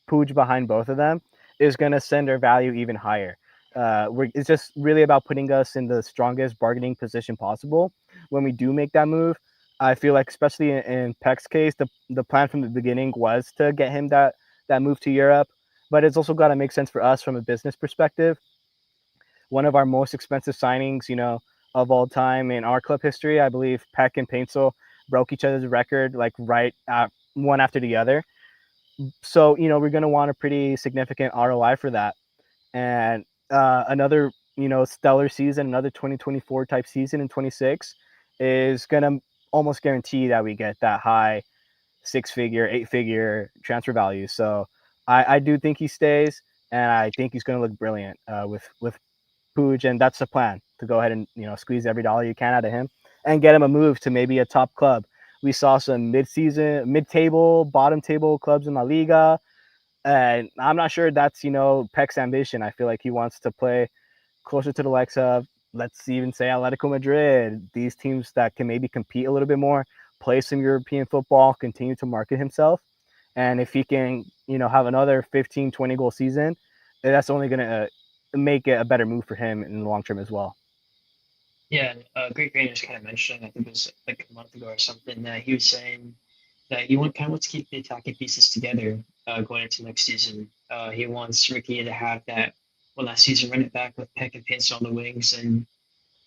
[SPEAKER 3] Puig behind both of them is going to send our value even higher. It's just really about putting us in the strongest bargaining position possible when we do make that move. I feel like, especially in Peck's case, the plan from the beginning was to get him that move to Europe, but it's also got to make sense for us from a business perspective. One of our most expensive signings, of all time in our club history, I believe Peck and Paintsel broke each other's record like right one after the other. So we're going to want a pretty significant ROI for that, and another stellar season, another 2024 type season in 26 is going to almost guarantee that we get that high 6-figure 8-figure transfer value. So I do think he stays, and I think he's going to look brilliant with Puig, and that's the plan, to go ahead and squeeze every dollar you can out of him and get him a move to maybe a top club. We saw some mid-table, bottom table clubs in La Liga, and I'm not sure that's Peck's ambition. I feel like he wants to play closer to the likes of, let's even say, Atletico Madrid, these teams that can maybe compete a little bit more, play some European football, continue to market himself. And if he can, have another 15, 20 goal season, that's only going to make it a better move for him in the long term as well.
[SPEAKER 1] Yeah, Great Brain just kind of mentioned, I think it was like a month ago or something, that he was saying that he kind of wants to keep the attacking pieces together going into next season. He wants Ricky to have that, well, last season, run it back with Peck and Pince on the wings, and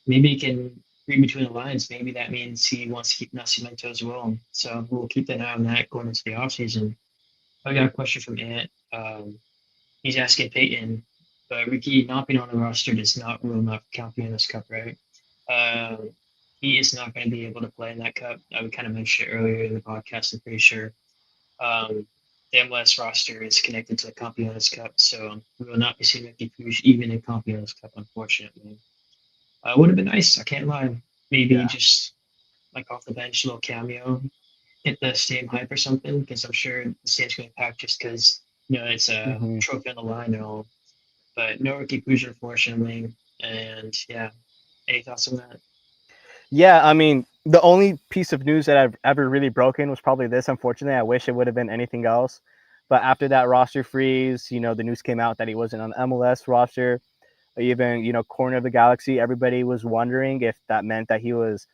[SPEAKER 1] maybe he can read between the lines. Maybe that means he wants to keep Nascimento as well. So we'll keep an eye on that going into the offseason. I got a question from Ant. He's asking Peyton, but Ricky not being on the roster does not rule him out for Campeones Cup, right? Uh, he is not going to be able to play in that cup. We kind of mentioned it earlier in the podcast, I'm pretty sure. Um, the MLS roster is connected to the Campeones Cup, so we will not be seeing Riqui Puig even in Campeones Cup, unfortunately. Would have been nice, I can't lie. Maybe just like off the bench, a little cameo, hit the stadium hype or something, because I'm sure the stadium's going to pack just because it's a trophy on the line and all. But no Riqui Puig, unfortunately. And yeah, any thoughts on that?
[SPEAKER 3] Yeah, I mean, the only piece of news that I've ever really broken was probably this. Unfortunately, I wish it would have been anything else. But after that roster freeze, the news came out that he wasn't on the MLS roster. Even, corner of the galaxy, everybody was wondering if that meant that he was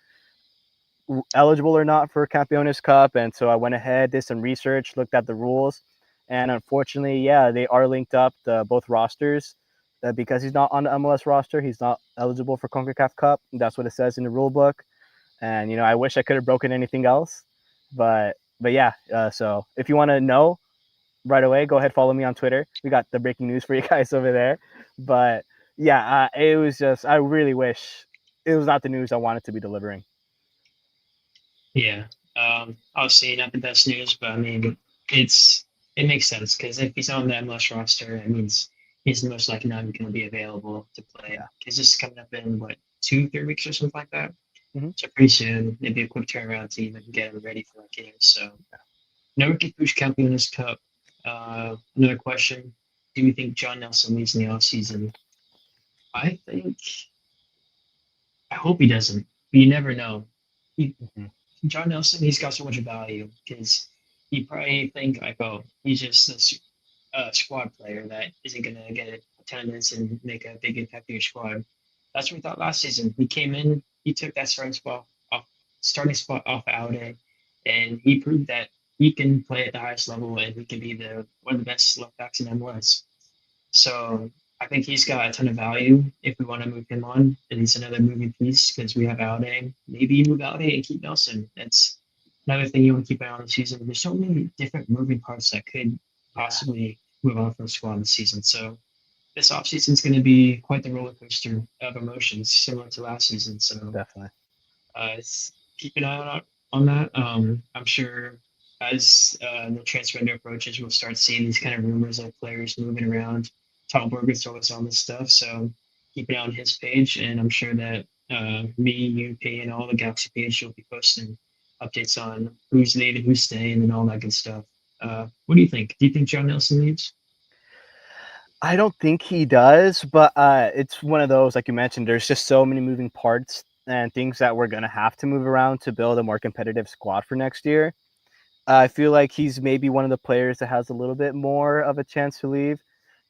[SPEAKER 3] eligible or not for Campeones Cup. And so I went ahead, did some research, looked at the rules. And unfortunately, yeah, they are linked up, both rosters. Because he's not on the MLS roster, he's not eligible for CONCACAF Cup. That's what it says in the rule book. And I wish I could have broken anything else, but yeah. So if you want to know right away, go ahead, follow me on Twitter. We got the breaking news for you guys over there. But yeah, it was just, I really wish it was not the news I wanted to be delivering.
[SPEAKER 1] Yeah. Obviously not the best news, but I mean, it makes sense because if he's on the MLS roster, it means he's most likely not going to be available to play. Because this is coming up in what, 2-3 weeks or something like that.
[SPEAKER 3] Mm-hmm.
[SPEAKER 1] So pretty soon, maybe a quick turnaround team and get him ready for that game. So no Riqui Puig Campeones Cup. Another question: do you think John Nelson leaves in the offseason? I think. I hope he doesn't. But you never know. He, John Nelson, he's got so much value because you probably think like, oh, he's just a squad player that isn't gonna get attendance and make a big impact in your squad. That's what we thought last season. He came in, he took that starting spot off Aude, and he proved that he can play at the highest level and he can be one of the best left backs in MLS. So I think he's got a ton of value if we want to move him on. And he's another moving piece because we have Alde. Maybe you move Alde and keep Nelson. That's another thing you want to keep an eye on the season. There's so many different moving parts that could
[SPEAKER 3] Yeah,
[SPEAKER 1] possibly move on from the squad this season. So this offseason is going to be quite the roller coaster of emotions, similar to last season. So
[SPEAKER 3] definitely.
[SPEAKER 1] keep an eye on that. I'm sure as the transfer window approaches, we'll start seeing these kind of rumors of players moving around. Tom Borger's always on this stuff, so keep an eye on his page, and I'm sure that me, you, P, and all the Galaxy page will be posting updates on who's leaving, who's staying, and all that good stuff. What do you think? Do you think John Nelson leaves?
[SPEAKER 3] I don't think he does, but it's one of those, like you mentioned, there's just so many moving parts and things that we're going to have to move around to build a more competitive squad for next year. I feel like he's maybe one of the players that has a little bit more of a chance to leave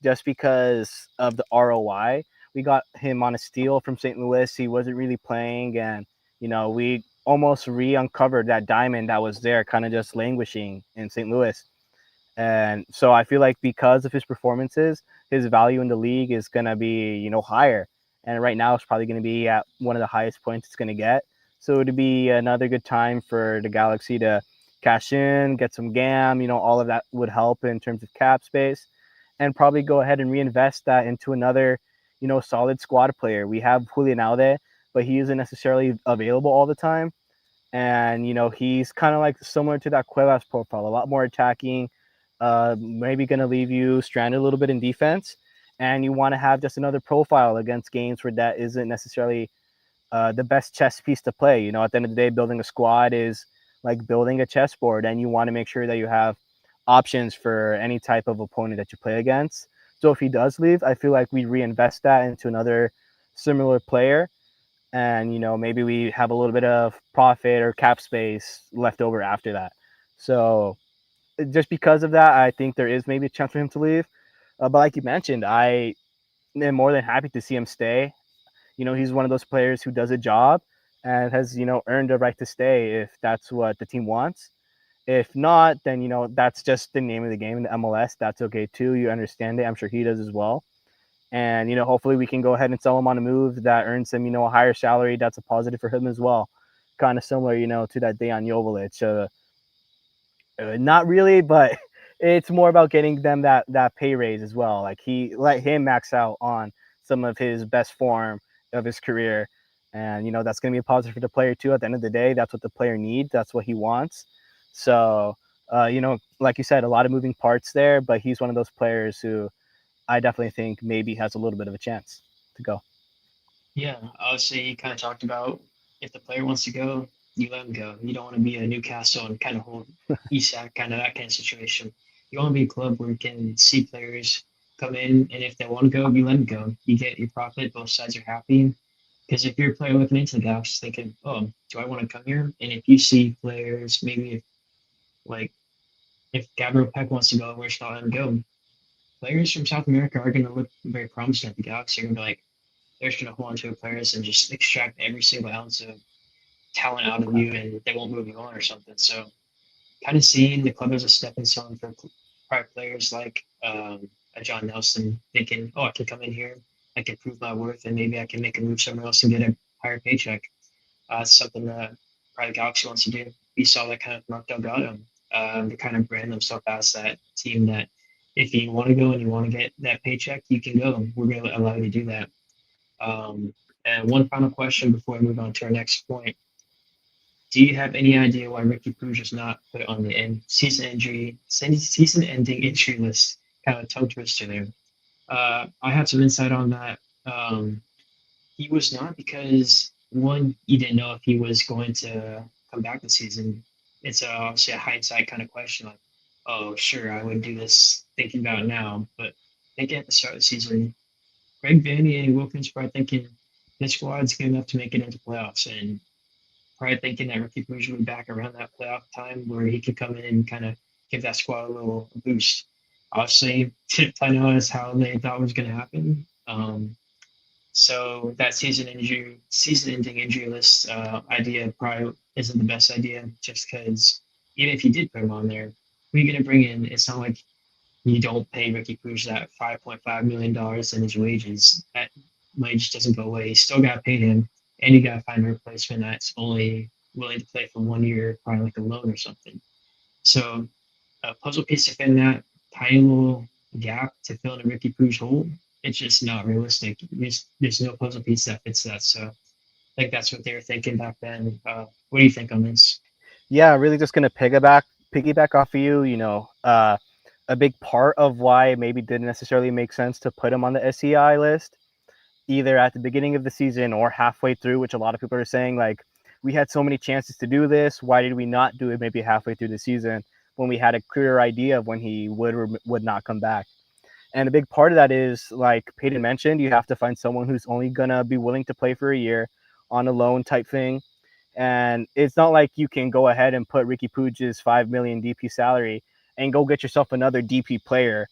[SPEAKER 3] just because of the ROI. We got him on a steal from St. Louis. He wasn't really playing, and we almost re-uncovered that diamond that was there, kind of just languishing in St. Louis. And so I feel like because of his performances, his value in the league is going to be, higher. And right now it's probably going to be at one of the highest points it's going to get. So it'd be another good time for the Galaxy to cash in, get some GAM, all of that would help in terms of cap space, and probably go ahead and reinvest that into another, solid squad player. We have Julian Alde, but he isn't necessarily available all the time. And he's kind of like similar to that Cuevas profile, a lot more attacking, maybe going to leave you stranded a little bit in defense, and you want to have just another profile against games where that isn't necessarily the best chess piece to play. At the end of the day, building a squad is like building a chessboard, and you want to make sure that you have options for any type of opponent that you play against. So if he does leave, I feel like we reinvest that into another similar player, and maybe we have a little bit of profit or cap space left over after that. So just because of that, I think there is maybe a chance for him to leave. But like you mentioned, I am more than happy to see him stay. He's one of those players who does a job and has, earned a right to stay if that's what the team wants. If not, then, that's just the name of the game in the MLS. That's okay too. You understand it. I'm sure he does as well. And, hopefully we can go ahead and sell him on a move that earns him, a higher salary. That's a positive for him as well. Kind of similar, to that Dejan Joveljic. Not really, but it's more about getting them that pay raise as well. Like he let him max out on some of his best form of his career, and that's going to be a positive for the player too. At the end of the day, that's what the player needs. That's what he wants. So like you said, a lot of moving parts there, but he's one of those players who I definitely think maybe has a little bit of a chance to go.
[SPEAKER 1] Yeah, obviously, you kind of talked about if the player wants to go, you let him go. You don't want to be a Newcastle and kind of hold Isak, kind of that kind of situation. You want to be a club where you can see players come in, and if they want to go, you let them go. You get your profit, both sides are happy. Because if you're a player looking into the Galaxy thinking, oh, do I want to come here? And if you see players, maybe like if Gabriel Peck wants to go, where should I let him go? Players from South America are going to look very promising at the Galaxy. They're going to be like, they're just going to hold on to players and just extract every single ounce of talent out of you, and they won't move you on or something. So, kind of seeing the club as a stepping stone for prior players like a John Nelson, thinking, oh, I can come in here, I can prove my worth, and maybe I can make a move somewhere else and get a higher paycheck. It's something that probably the Galaxy wants to do. We saw that kind of Mark Delgado. They kind of brand themselves as that team that if you want to go and you want to get that paycheck, you can go. We're going to allow you to do that. Um, and one final question before we move on to our next point. Do you have any idea why Riqui Puig is not put on the season-ending injury list? Kind of a tongue twister there. I have some insight on that. He was not because one, you didn't know if he was going to come back this season. It's obviously a hindsight kind of question, like, oh, sure, I would do this thinking about it now, but thinking at the start of the season, Greg Vanny and Wilkins probably thinking this squad's good enough to make it into playoffs, and probably thinking that Riqui Puig will be back around that playoff time where he could come in and kind of give that squad a little boost. Obviously, didn't plan out as how they thought was going to happen. So that season-ending injury list idea probably isn't the best idea, just because even if you did put him on there, who are you going to bring in? It's not like you don't pay Riqui Puig that $5.5 million in his wages. That wage doesn't go away. You still got to pay him, and you got to find a replacement that's only willing to play for 1 year, probably like a loan or something. So a puzzle piece to fill in that tiny little gap to fill in a Riqui Puig hole, it's just not realistic. There's no puzzle piece that fits that. So I think that's what they were thinking back then. What do you think on this?
[SPEAKER 3] Yeah, really just gonna piggyback off of you. A big part of why it maybe didn't necessarily make sense to put him on the SCI list, either at the beginning of the season or halfway through, which a lot of people are saying like we had so many chances to do this. Why did we not do it maybe halfway through the season when we had a clearer idea of when he would or would not come back? And a big part of that is, like Peyton mentioned, you have to find someone who's only gonna be willing to play for a year on a loan type thing. And it's not like you can go ahead and put Riqui Puig's 5 million DP salary and go get yourself another DP player,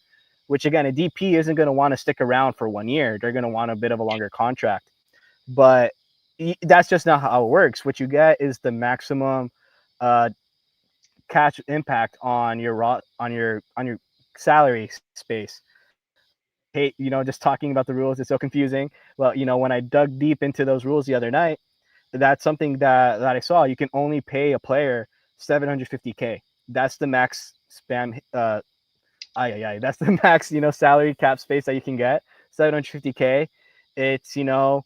[SPEAKER 3] which again, a DP isn't going to want to stick around for 1 year. They're going to want a bit of a longer contract. But that's just not how it works. What you get is the maximum uh, cash impact on your salary space. Hey, just talking about the rules is so confusing. Well, when I dug deep into those rules the other night, that's something that I saw. You can only pay a player 750K. That's the max spam. That's the max salary cap space that you can get. 750K. It's a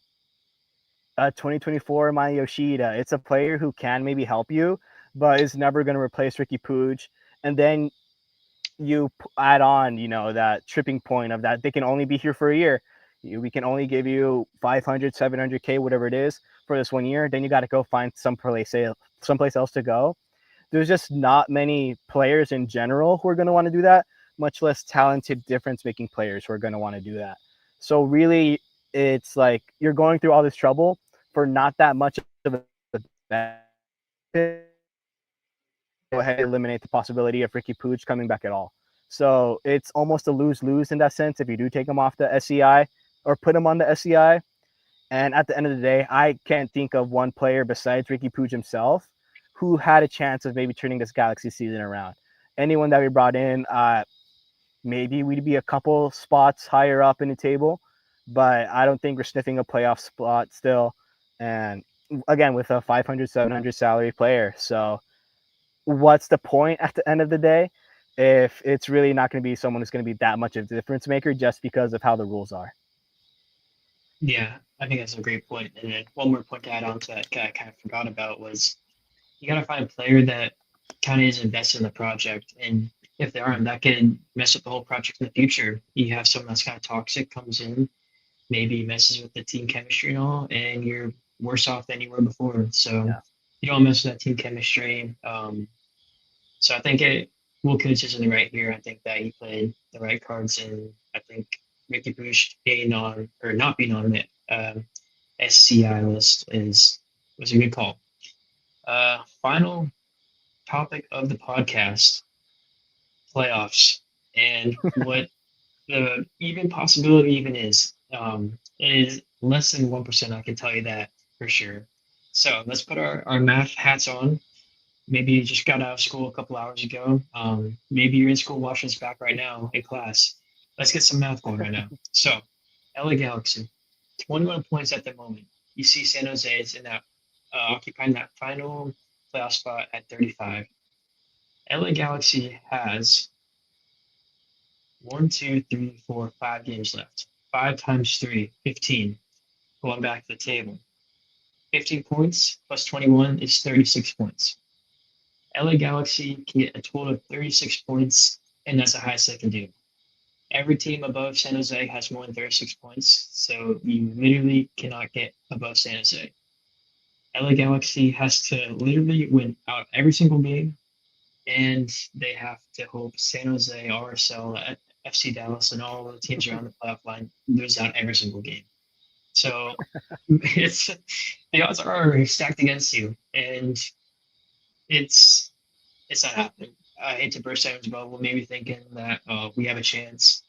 [SPEAKER 3] 2024 Maya Yoshida. It's a player who can maybe help you, but is never going to replace Riqui Puig. And then you add on, that tripping point of that they can only be here for a year. We can only give you 500, 700K, whatever it is, for this 1 year. Then you got to go find someplace else to go. There's just not many players in general who are going to want to do that, much less talented difference-making players who are going to want to do that. So really, it's like you're going through all this trouble for not that much of a benefit. Go ahead and eliminate the possibility of Riqui Puig coming back at all. So it's almost a lose-lose in that sense if you do take him off the SCI or put him on the SCI. And at the end of the day, I can't think of one player besides Riqui Puig himself who had a chance of maybe turning this Galaxy season around. Anyone that we brought in, maybe we'd be a couple spots higher up in the table, but I don't think we're sniffing a playoff spot still. And again, with a 500, 700 salary player. So what's the point at the end of the day if it's really not going to be someone who's going to be that much of a difference maker just because of how the rules are?
[SPEAKER 1] Yeah, I think that's a great point. And then one more point to add on to that I kind of forgot about was you got to find a player that kind of is invested in the project. And if they aren't, that can mess up the whole project in the future. You have someone that's kind of toxic comes in, maybe messes with the team chemistry and all, and you're worse off than you were before. So
[SPEAKER 3] Yeah.
[SPEAKER 1] you don't mess with that team chemistry. So I think Will Coach is in the right here. I think that he played the right cards, and I think Riqui Puig being on or not being on the SCI list was a good call. Final topic of the podcast: playoffs and what the even possibility even is. It is less than 1%. I can tell you that for sure. So let's put our math hats on. Maybe you just got out of school a couple hours ago. Maybe you're in school watching us back right now in class. Let's get some math going right now. So, LA Galaxy, 21 points at the moment. You see San Jose is in that occupying that final playoff spot at 35. LA Galaxy has 5 games left. 5 times 3, 15. Going back to the table. 15 points plus 21 is 36 points. LA Galaxy can get a total of 36 points, and that's the highest they can do. Every team above San Jose has more than 36 points, so you literally cannot get above San Jose. LA Galaxy has to literally win out every single game, and they have to hope San Jose, RSL, FC Dallas, and all the teams around the playoff line lose out every single game. So it's the odds are stacked against you, and it's not happening. I hate to burst everyone's bubble, maybe thinking that we have a chance.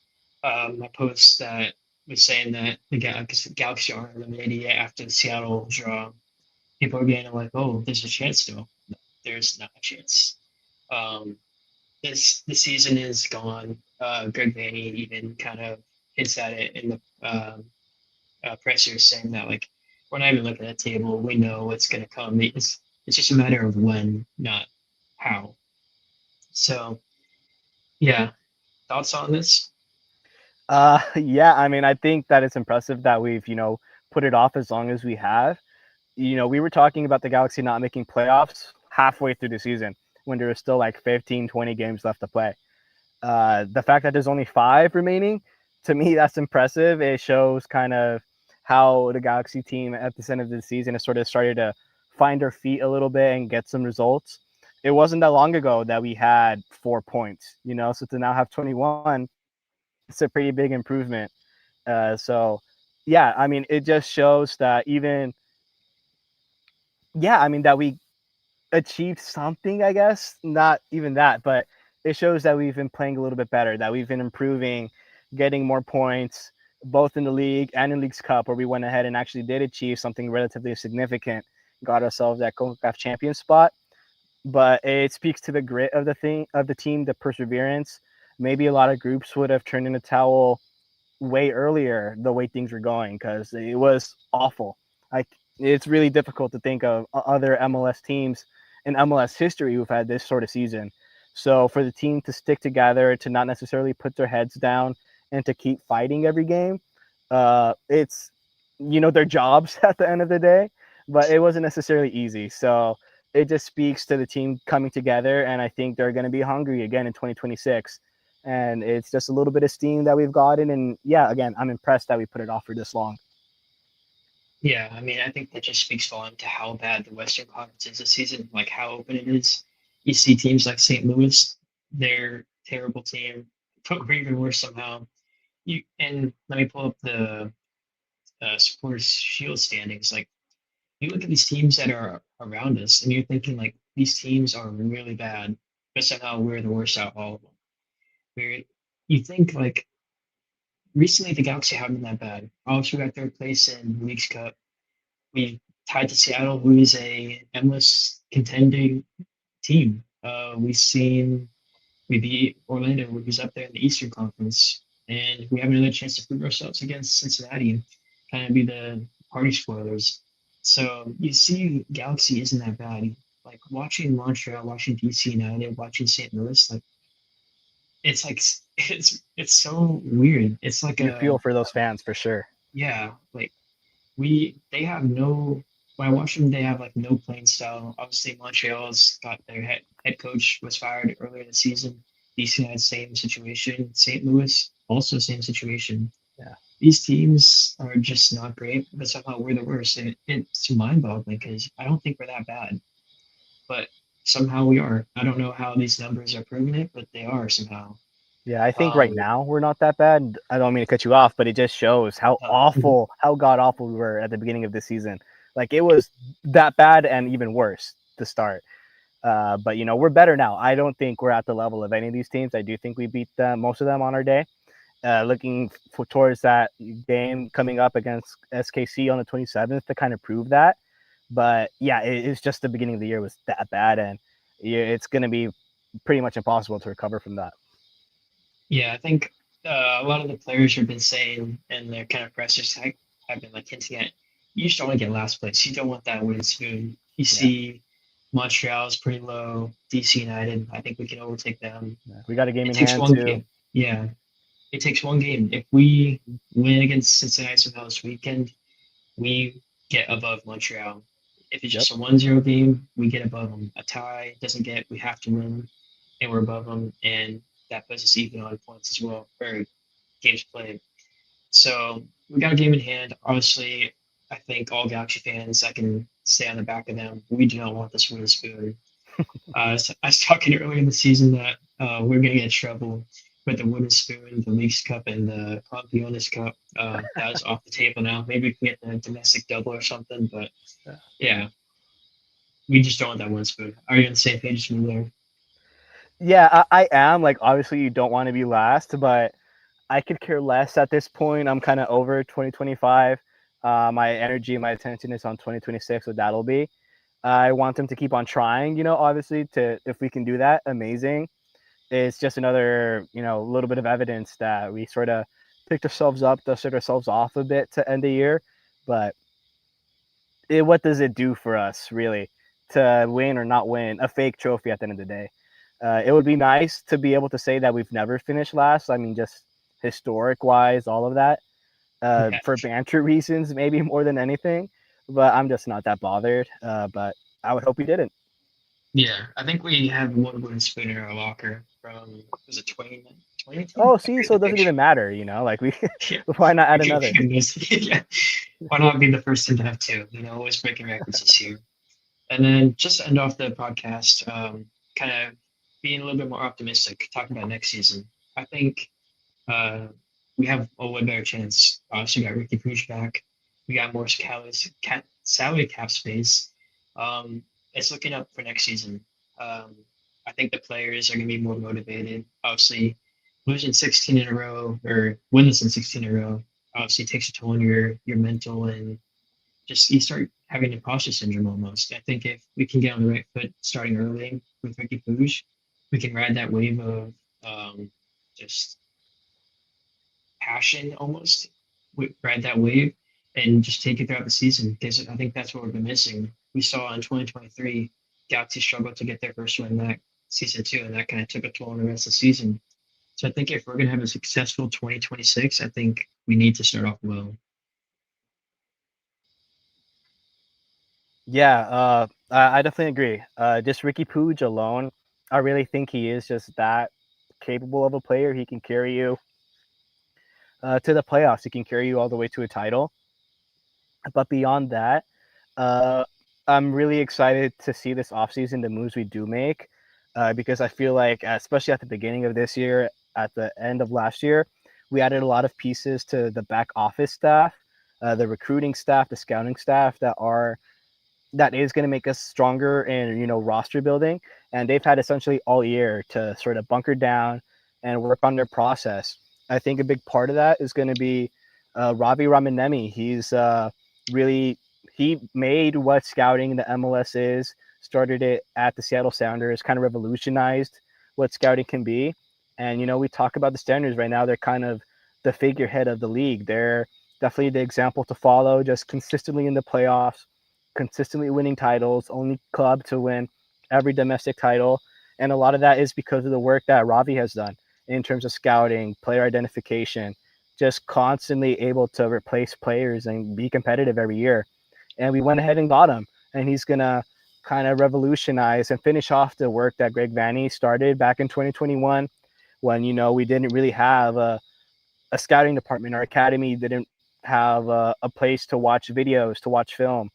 [SPEAKER 1] My post that was saying that the Galaxy aren't eliminated yet after the Seattle draw. People are getting like, oh, there's a chance still. No, there's not a chance. Um, the season is gone. Greg Vanny even kind of hints at it in the presser, saying that like we're not even looking at the table. We know what's going to come. It's just a matter of when, not how. So yeah, thoughts on this?
[SPEAKER 3] Yeah, I mean, I think that it's impressive that we've, put it off as long as we have. We were talking about the Galaxy not making playoffs halfway through the season when there was still like 15, 20 games left to play. The fact that there's only 5 remaining, to me, that's impressive. It shows kind of how the Galaxy team at the end of the season has sort of started to find their feet a little bit and get some results. It wasn't that long ago that we had 4 points, so to now have 21, it's a pretty big improvement. So, yeah, I mean, it just shows that that we achieved something, I guess. Not even that, but it shows that we've been playing a little bit better, that we've been improving, getting more points, both in the league and in League's Cup, where we went ahead and actually did achieve something relatively significant, got ourselves that CONCACAF champion spot. But it speaks to the grit of the team, the perseverance. Maybe a lot of groups would have turned in a towel way earlier the way things were going because it was awful. Like it's really difficult to think of other MLS teams in MLS history who've had this sort of season. So for the team to stick together, to not necessarily put their heads down, and to keep fighting every game, it's their jobs at the end of the day. But it wasn't necessarily easy. So it just speaks to the team coming together, and I think they're going to be hungry again in 2026 and it's just a little bit of steam that we've gotten. And yeah, again, I'm impressed that we put it off for this long.
[SPEAKER 1] Yeah, I mean, I think that just speaks volume to how bad the Western Conference is this season, like how open it is. You see teams like St. Louis, they're a terrible team, but we're even worse somehow. And let me pull up the Supporters Shield standings. Like you look at these teams that are around us, and you're thinking like these teams are really bad, but somehow we're the worst out of all of them. We're, you think like recently the Galaxy haven't been that bad. Obviously, we got third place in League's Cup. We tied to Seattle, who is a endless contending team. We beat Orlando, who's up there in the Eastern Conference, and we have another chance to prove ourselves against Cincinnati, kind of be the party spoilers. So you see, Galaxy isn't that bad. Like watching Montreal, watching DC United, watching St. Louis, like it's so weird. It's like
[SPEAKER 3] You feel for those fans for sure.
[SPEAKER 1] yeah, like they have no when I watch them they have like no playing style. Obviously Montreal's got their head coach was fired earlier in the season. DC had same situation. St. Louis also same situation.
[SPEAKER 3] Yeah.
[SPEAKER 1] These teams are just not great, but somehow we're the worst. And it's mind boggling because I don't think we're that bad. But somehow we are. I don't know how these numbers are proving it, but they are somehow.
[SPEAKER 3] Yeah, I think right now we're not that bad. I don't mean to cut you off, but it just shows how awful, how god awful we were at the beginning of the season. Like it was that bad and even worse to start. But we're better now. I don't think we're at the level of any of these teams. I do think we beat most of them on our day. Looking towards that game coming up against SKC on the 27th to kind of prove that. But yeah, it's just the beginning of the year was that bad, and it's going to be pretty much impossible to recover from that.
[SPEAKER 1] Yeah, I think a lot of the players have been saying, and their kind of pressers have been like hinting at, you just don't want to get last place. You don't want that wooden spoon. You see, Montreal is pretty low. DC United, I think we can overtake them.
[SPEAKER 3] Yeah. We got a game
[SPEAKER 1] it
[SPEAKER 3] in
[SPEAKER 1] takes
[SPEAKER 3] hand
[SPEAKER 1] one
[SPEAKER 3] too.
[SPEAKER 1] Game. Yeah, it takes one game. If we win against Cincinnati somehow this weekend, we get above Montreal. If it's just a 1-0 game, we get above them. A tie doesn't get, we have to win, and we're above them, and that puts us even on points as well, or games played. So we got a game in hand. Obviously, I think all Galaxy fans, I can say on the back of them, we do not want this wooden spoon. So I was talking earlier in the season that we're going to get in trouble with the wooden spoon, the Leagues Cup, and the Campeones Cup. That is off the table now. Maybe we can get the domestic double or something, but yeah, we just don't want that wooden spoon. Are you on the same page as me there?
[SPEAKER 3] Yeah, I am. Like, obviously, you don't want to be last, but I could care less at this point. I'm kind of over 2025. My energy, my attention is on 2026, so that'll be. I want them to keep on trying. Obviously, to if we can do that, amazing. It's just another little bit of evidence that we sort of picked ourselves up, dusted ourselves off a bit to end the year. But what does it do for us really to win or not win a fake trophy at the end of the day? It would be nice to be able to say that we've never finished last. I mean, just historic wise, all of that,
[SPEAKER 1] Yeah.
[SPEAKER 3] for banter reasons, maybe more than anything. But I'm just not that bothered. But I would hope we didn't.
[SPEAKER 1] Yeah, I think we have one wooden spoon in our locker from, was it 2019?
[SPEAKER 3] Oh,
[SPEAKER 1] I
[SPEAKER 3] see,
[SPEAKER 1] forget
[SPEAKER 3] so
[SPEAKER 1] the
[SPEAKER 3] it doesn't
[SPEAKER 1] picture.
[SPEAKER 3] even matter, like we
[SPEAKER 1] Yeah,
[SPEAKER 3] why not add
[SPEAKER 1] we
[SPEAKER 3] another?
[SPEAKER 1] can miss, yeah. Why not be the first team to have two? Always breaking records this year. And then just to end off the podcast, kind of being a little bit more optimistic, talking about next season. I think uh, we have a way better chance. Obviously, we got Riqui Puig back. We got more salary cap space. It's looking up for next season. Um, I think the players are going to be more motivated. Obviously, losing 16 in a row or winning 16 in a row obviously takes a toll on your mental, and just you start having imposter syndrome almost. I think if we can get on the right foot starting early with Riqui Puig, we can ride that wave of just passion almost, ride that wave and just take it throughout the season. Because I think that's what we've been missing. We saw in 2023, Galaxy struggled to get their first win that season two, and that kind of took a toll on the rest of the season. So I think if we're going to have a successful 2026, I think we need to start off well.
[SPEAKER 3] Yeah, I definitely agree. Just Riqui Puig alone, I really think he is just that capable of a player. He can carry you to the playoffs. He can carry you all the way to a title. But beyond that, uh, I'm really excited to see this offseason, the moves we do make, because I feel like, especially at the beginning of this year, at the end of last year, we added a lot of pieces to the back office staff, the recruiting staff, the scouting staff that is going to make us stronger in roster building, and they've had essentially all year to sort of bunker down and work on their process. I think a big part of that is going to be Ravi Ramanemi. He's really he made what scouting in the MLS is, started it at the Seattle Sounders, kind of revolutionized what scouting can be. And we talk about the Sounders right now, they're kind of the figurehead of the league. They're definitely the example to follow, just consistently in the playoffs, consistently winning titles, only club to win every domestic title. And a lot of that is because of the work that Ravi has done in terms of scouting, player identification, just constantly able to replace players and be competitive every year. And we went ahead and got him. And he's going to kind of revolutionize and finish off the work that Greg Vanney started back in 2021 when, we didn't really have a scouting department. Our academy didn't have a place to watch videos, to watch film.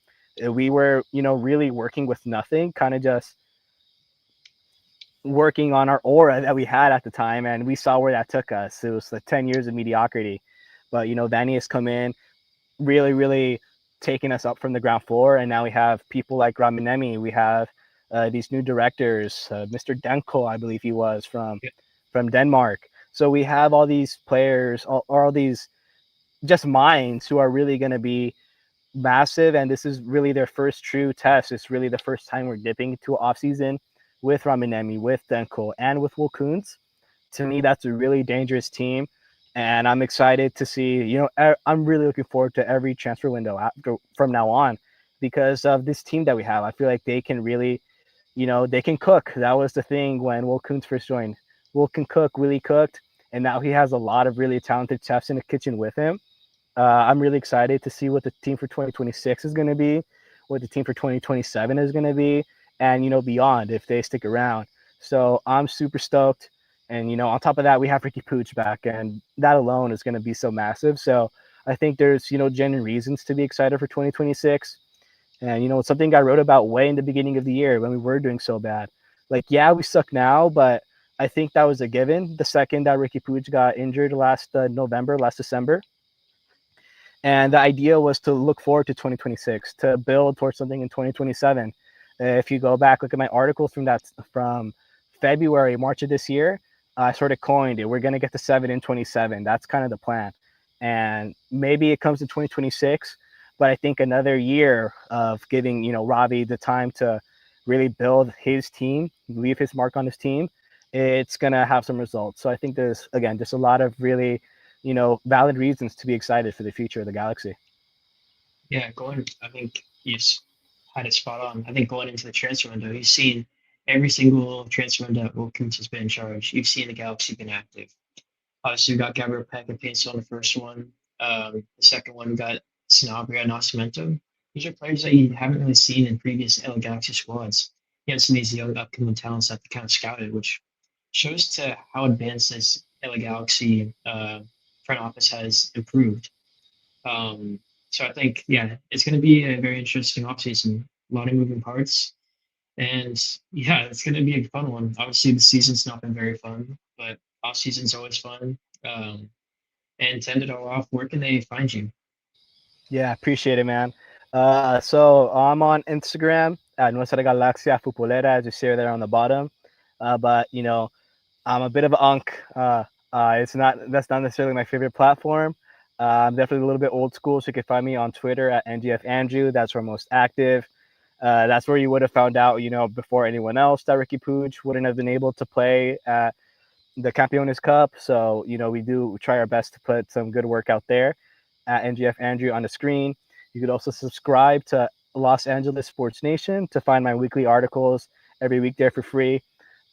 [SPEAKER 3] We were, really working with nothing, kind of just working on our aura that we had at the time, and we saw where that took us. It was the 10 years of mediocrity. But, Vanny has come in, really, really taking us up from the ground floor, and now we have people like Ramanemi. We have these new directors, Mr. Denko, I believe he was from Denmark. So we have all these players, all these just minds who are really going to be massive, and this is really their first true test. It's really the first time we're dipping into an off season with Ramanemi, with Denko, and with Will Kuntz. To me, that's a really dangerous team, and I'm excited to see. I'm really looking forward to every transfer window from now on because of this team that we have. I feel like they can really, they can cook. That was the thing when Will Kuntz first joined. Will can cook, really cooked, and now he has a lot of really talented chefs in the kitchen with him. I'm really excited to see what the team for 2026 is going to be, what the team for 2027 is going to be, and beyond if they stick around. So I'm super stoked. And on top of that, we have Riqui Puig back, and that alone is going to be so massive. So I think there's genuine reasons to be excited for 2026. And it's something I wrote about way in the beginning of the year when we were doing so bad. Like, yeah, we suck now, but I think that was a given. The second that Riqui Puig got injured last December, and the idea was to look forward to 2026, to build towards something in 2027. If you go back, look at my article from February, March of this year, I sort of coined it. We're going to get to 7 in 27. That's kind of the plan. And maybe it comes in 2026, But I think another year of giving, Robbie the time to really build his team, leave his mark on his team, it's going to have some results. So I think there's a lot of really, valid reasons to be excited for the future of the Galaxy.
[SPEAKER 1] Yeah, I think he's had it spot on. I think going into the transfer window, you've seen every single transfer window Wilkins has been in charge. You've seen the Galaxy been active. Obviously, we got Gabriel Peck and Pace on the first one. The second one, we got Sanabria and Nascimento. These are players that you haven't really seen in previous LA Galaxy squads. You have some of these young upcoming talents that they kind of scouted, which shows to how advanced this LA Galaxy front office has improved. So I think, yeah, it's going to be a very interesting offseason. A lot of moving parts. And yeah, it's going to be a fun one. Obviously, the season's not been very fun, but off season's always fun. And to end it all off, where can they find you?
[SPEAKER 3] Yeah, appreciate it, man. So I'm on Instagram at Nuestra Galaxia Futbolera, as you see there on the bottom. But I'm a bit of an unk. That's not necessarily my favorite platform. I'm definitely a little bit old school, so you can find me on Twitter at NGF Andrew. That's where I'm most active. That's where you would have found out, before anyone else, that Riqui Puig wouldn't have been able to play at the Campeones Cup. So, we do try our best to put some good work out there at NGF Andrew on the screen. You could also subscribe to Los Angeles Sports Nation to find my weekly articles every week there for free.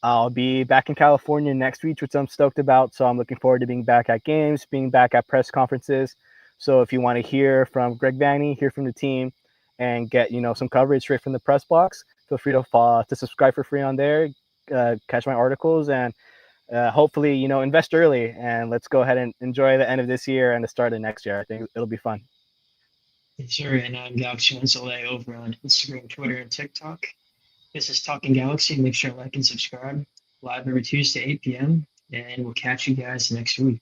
[SPEAKER 3] I'll be back in California next week, which I'm stoked about. So I'm looking forward to being back at games, being back at press conferences. So if you want to hear from Greg Vanny, hear from the team, and get some coverage straight from the press box, feel free to subscribe for free on there, catch my articles, and hopefully invest early. And let's go ahead and enjoy the end of this year and the start of next year. I think it'll be fun.
[SPEAKER 1] Sure, and I'm Galaxy Winsole over on Instagram, Twitter, and TikTok. This is Talking Galaxy. Make sure to like and subscribe. Live every Tuesday, 8 p.m. And we'll catch you guys next week.